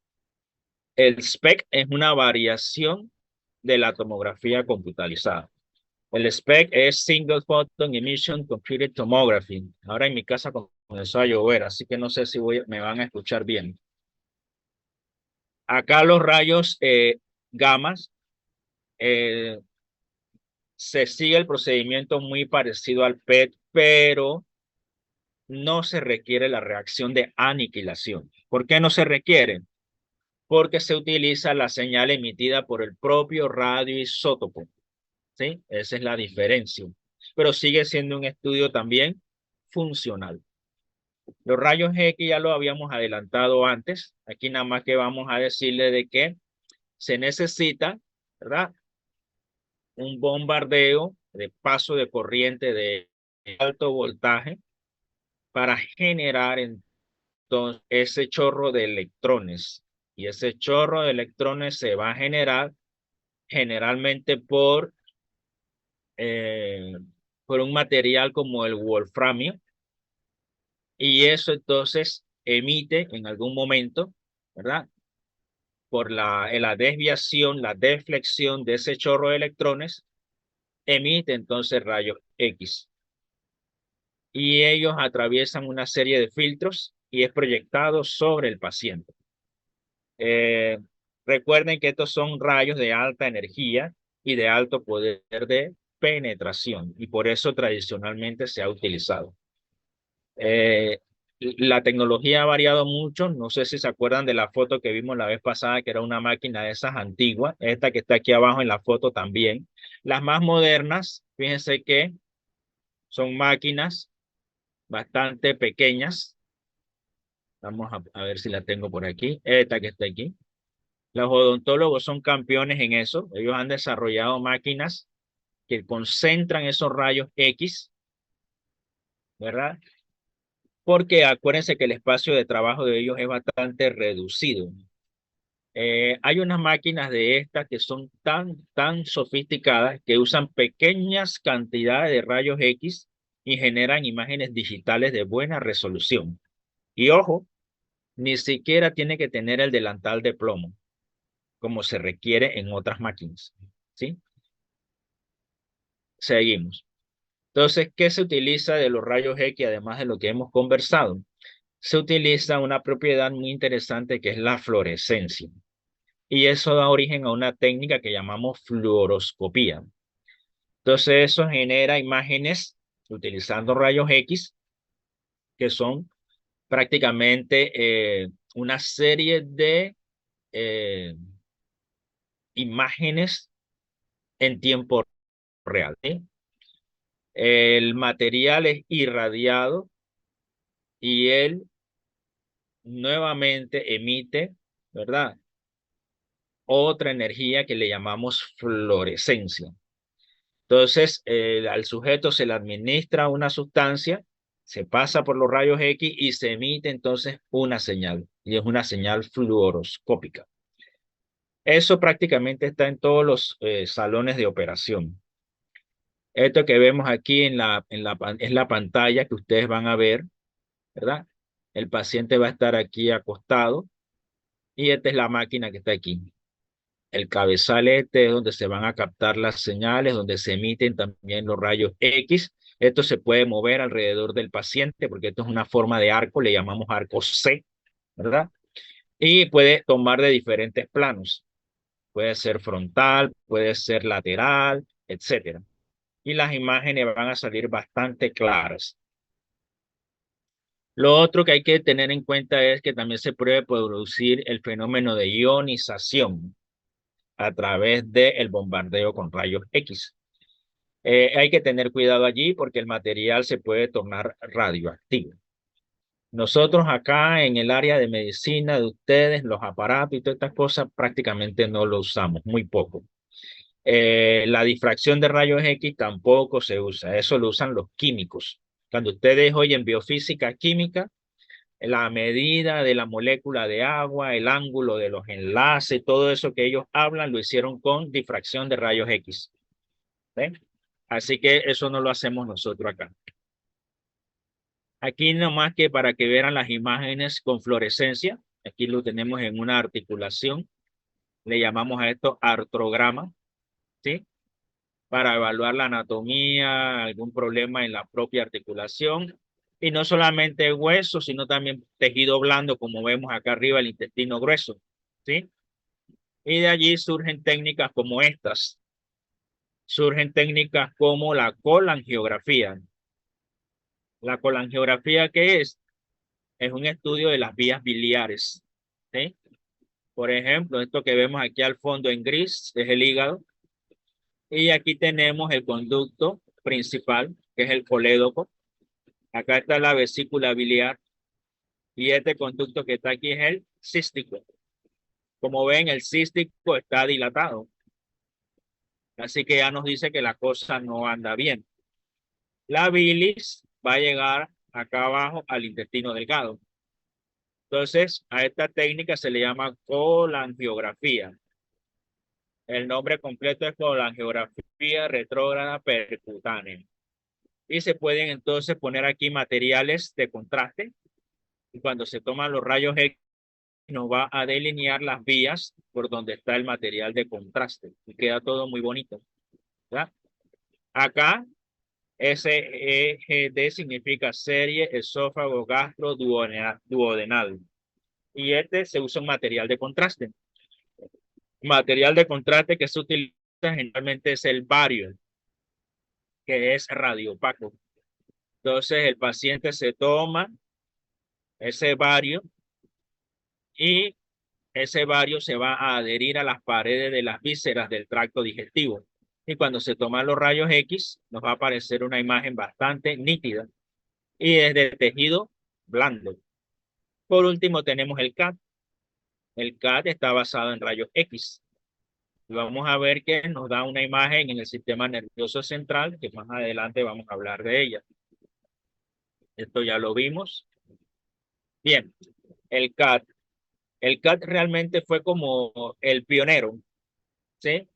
el SPEC es una variación de la tomografía computarizada. El SPEC es Single Photon Emission Computed Tomography. Ahora en mi casa comenzó a llover, así que no sé si me van a escuchar bien. Acá los rayos gamas se sigue el procedimiento muy parecido al PET, pero no se requiere la reacción de aniquilación. ¿Por qué no se requiere? Porque se utiliza la señal emitida por el propio radioisótopo. ¿Sí? Esa es la diferencia. Pero sigue siendo un estudio también funcional. Los rayos X ya lo habíamos adelantado antes. Aquí nada más que vamos a decirle de que se necesita, ¿verdad? Un bombardeo de paso de corriente de alto voltaje para generar entonces ese chorro de electrones. Y ese chorro de electrones se va a generar generalmente por un material como el wolframio. Y eso entonces emite en algún momento, ¿verdad? Por la desviación, la deflexión de ese chorro de electrones, emite entonces rayos X. Y ellos atraviesan una serie de filtros y es proyectado sobre el paciente. Recuerden que estos son rayos de alta energía y de alto poder de penetración, y por eso tradicionalmente se ha utilizado. La tecnología ha variado mucho. No sé si se acuerdan de la foto que vimos la vez pasada, que era una máquina de esas antiguas. Esta que está aquí abajo en la foto también. Las más modernas, fíjense que son máquinas bastante pequeñas. Vamos a ver si la tengo por aquí. Esta que está aquí. Los odontólogos son campeones en eso. Ellos han desarrollado máquinas que concentran esos rayos X, ¿verdad? Porque acuérdense que el espacio de trabajo de ellos es bastante reducido. Hay unas máquinas de estas que son tan sofisticadas que usan pequeñas cantidades de rayos X y generan imágenes digitales de buena resolución. Y ojo, ni siquiera tiene que tener el delantal de plomo, como se requiere en otras máquinas. ¿Sí? Seguimos. Entonces, ¿qué se utiliza de los rayos X, además de lo que hemos conversado? Se utiliza una propiedad muy interesante que es la fluorescencia. Y eso da origen a una técnica que llamamos fluoroscopía. Entonces, eso genera imágenes utilizando rayos X, que son prácticamente una serie de eh, imágenes en tiempo real. ¿Sí? El material es irradiado y él nuevamente emite, ¿verdad? Otra energía que le llamamos fluorescencia. Entonces, al sujeto se le administra una sustancia, se pasa por los rayos X y se emite entonces una señal, y es una señal fluoroscópica. Eso prácticamente está en todos los salones de operación. Esto que vemos aquí es la pantalla que ustedes van a ver, ¿verdad? El paciente va a estar aquí acostado y esta es la máquina que está aquí. El cabezal este es donde se van a captar las señales, donde se emiten también los rayos X. Esto se puede mover alrededor del paciente porque esto es una forma de arco, le llamamos arco C, ¿verdad? Y puede tomar de diferentes planos. Puede ser frontal, puede ser lateral, etcétera. Y las imágenes van a salir bastante claras. Lo otro que hay que tener en cuenta es que también se puede producir el fenómeno de ionización a través del bombardeo con rayos X. Hay que tener cuidado allí porque el material se puede tornar radioactivo. Nosotros acá en el área de medicina de ustedes, los aparatos y todas estas cosas prácticamente no lo usamos, muy poco. La difracción de rayos X tampoco se usa, eso lo usan los químicos. Cuando ustedes oyen biofísica química, la medida de la molécula de agua, el ángulo de los enlaces, todo eso que ellos hablan, lo hicieron con difracción de rayos X. ¿Ven? Así que eso no lo hacemos nosotros acá. Aquí nomás que para que vean las imágenes con fluorescencia, aquí lo tenemos en una articulación, le llamamos a esto artrograma, ¿sí? Para evaluar la anatomía, algún problema en la propia articulación, y no solamente hueso, sino también tejido blando, como vemos acá arriba, el intestino grueso, ¿sí? Y de allí surgen técnicas como estas, surgen técnicas como la colangiografía. La colangiografía, ¿qué es? Es un estudio de las vías biliares, ¿sí? Por ejemplo, esto que vemos aquí al fondo en gris es el hígado. Y aquí tenemos el conducto principal, que es el colédoco. Acá está la vesícula biliar. Y este conducto que está aquí es el cístico. Como ven, el cístico está dilatado. Así que ya nos dice que la cosa no anda bien. La bilis va a llegar acá abajo al intestino delgado. Entonces, a esta técnica se le llama colangiografía. El nombre completo es colangiografía retrógrada percutánea. Y se pueden entonces poner aquí materiales de contraste. Y cuando se toman los rayos X, nos va a delinear las vías por donde está el material de contraste. Y queda todo muy bonito, ¿verdad? Acá, SEGD significa serie, esófago, gastro, duodenal. Y este se usa un material de contraste. Material de contraste que se utiliza generalmente es el bario, que es radiopaco. Entonces el paciente se toma ese bario y ese bario se va a adherir a las paredes de las vísceras del tracto digestivo. Y cuando se toman los rayos X, nos va a aparecer una imagen bastante nítida y es de tejido blando. Por último tenemos el CAT. El CAT está basado en rayos X. Y vamos a ver que nos da una imagen en el sistema nervioso central, que más adelante vamos a hablar de ella. Esto ya lo vimos. Bien, el CAT. El CAT realmente fue como el pionero, ¿sí?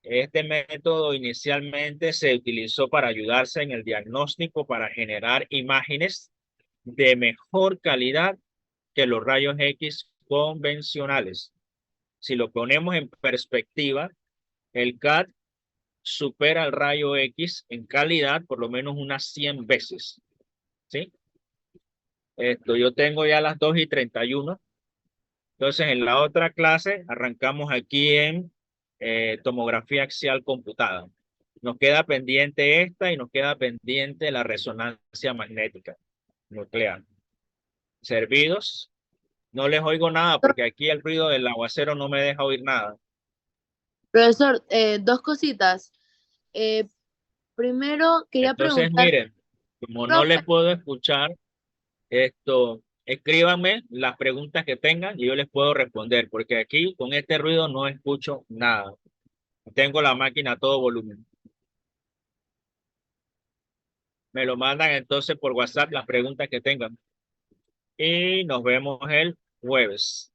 Este método inicialmente se utilizó para ayudarse en el diagnóstico para generar imágenes de mejor calidad que los rayos X convencionales. Si lo ponemos en perspectiva, el CAT supera al rayo X en calidad por lo menos unas 100 veces, ¿sí? Yo tengo ya las 2:31. Entonces, en la otra clase arrancamos aquí en tomografía axial computada. Nos queda pendiente esta y nos queda pendiente la resonancia magnética nuclear. Servidos. No les oigo nada porque aquí el ruido del aguacero no me deja oír nada. Profesor, dos cositas. Eh, Primero, quería Entonces, preguntar, miren, como no les profe, puedo escuchar, escríbanme las preguntas que tengan y yo les puedo responder, porque aquí con este ruido no escucho nada. Tengo la máquina a todo volumen. Me lo mandan entonces por WhatsApp las preguntas que tengan. Y nos vemos el jueves.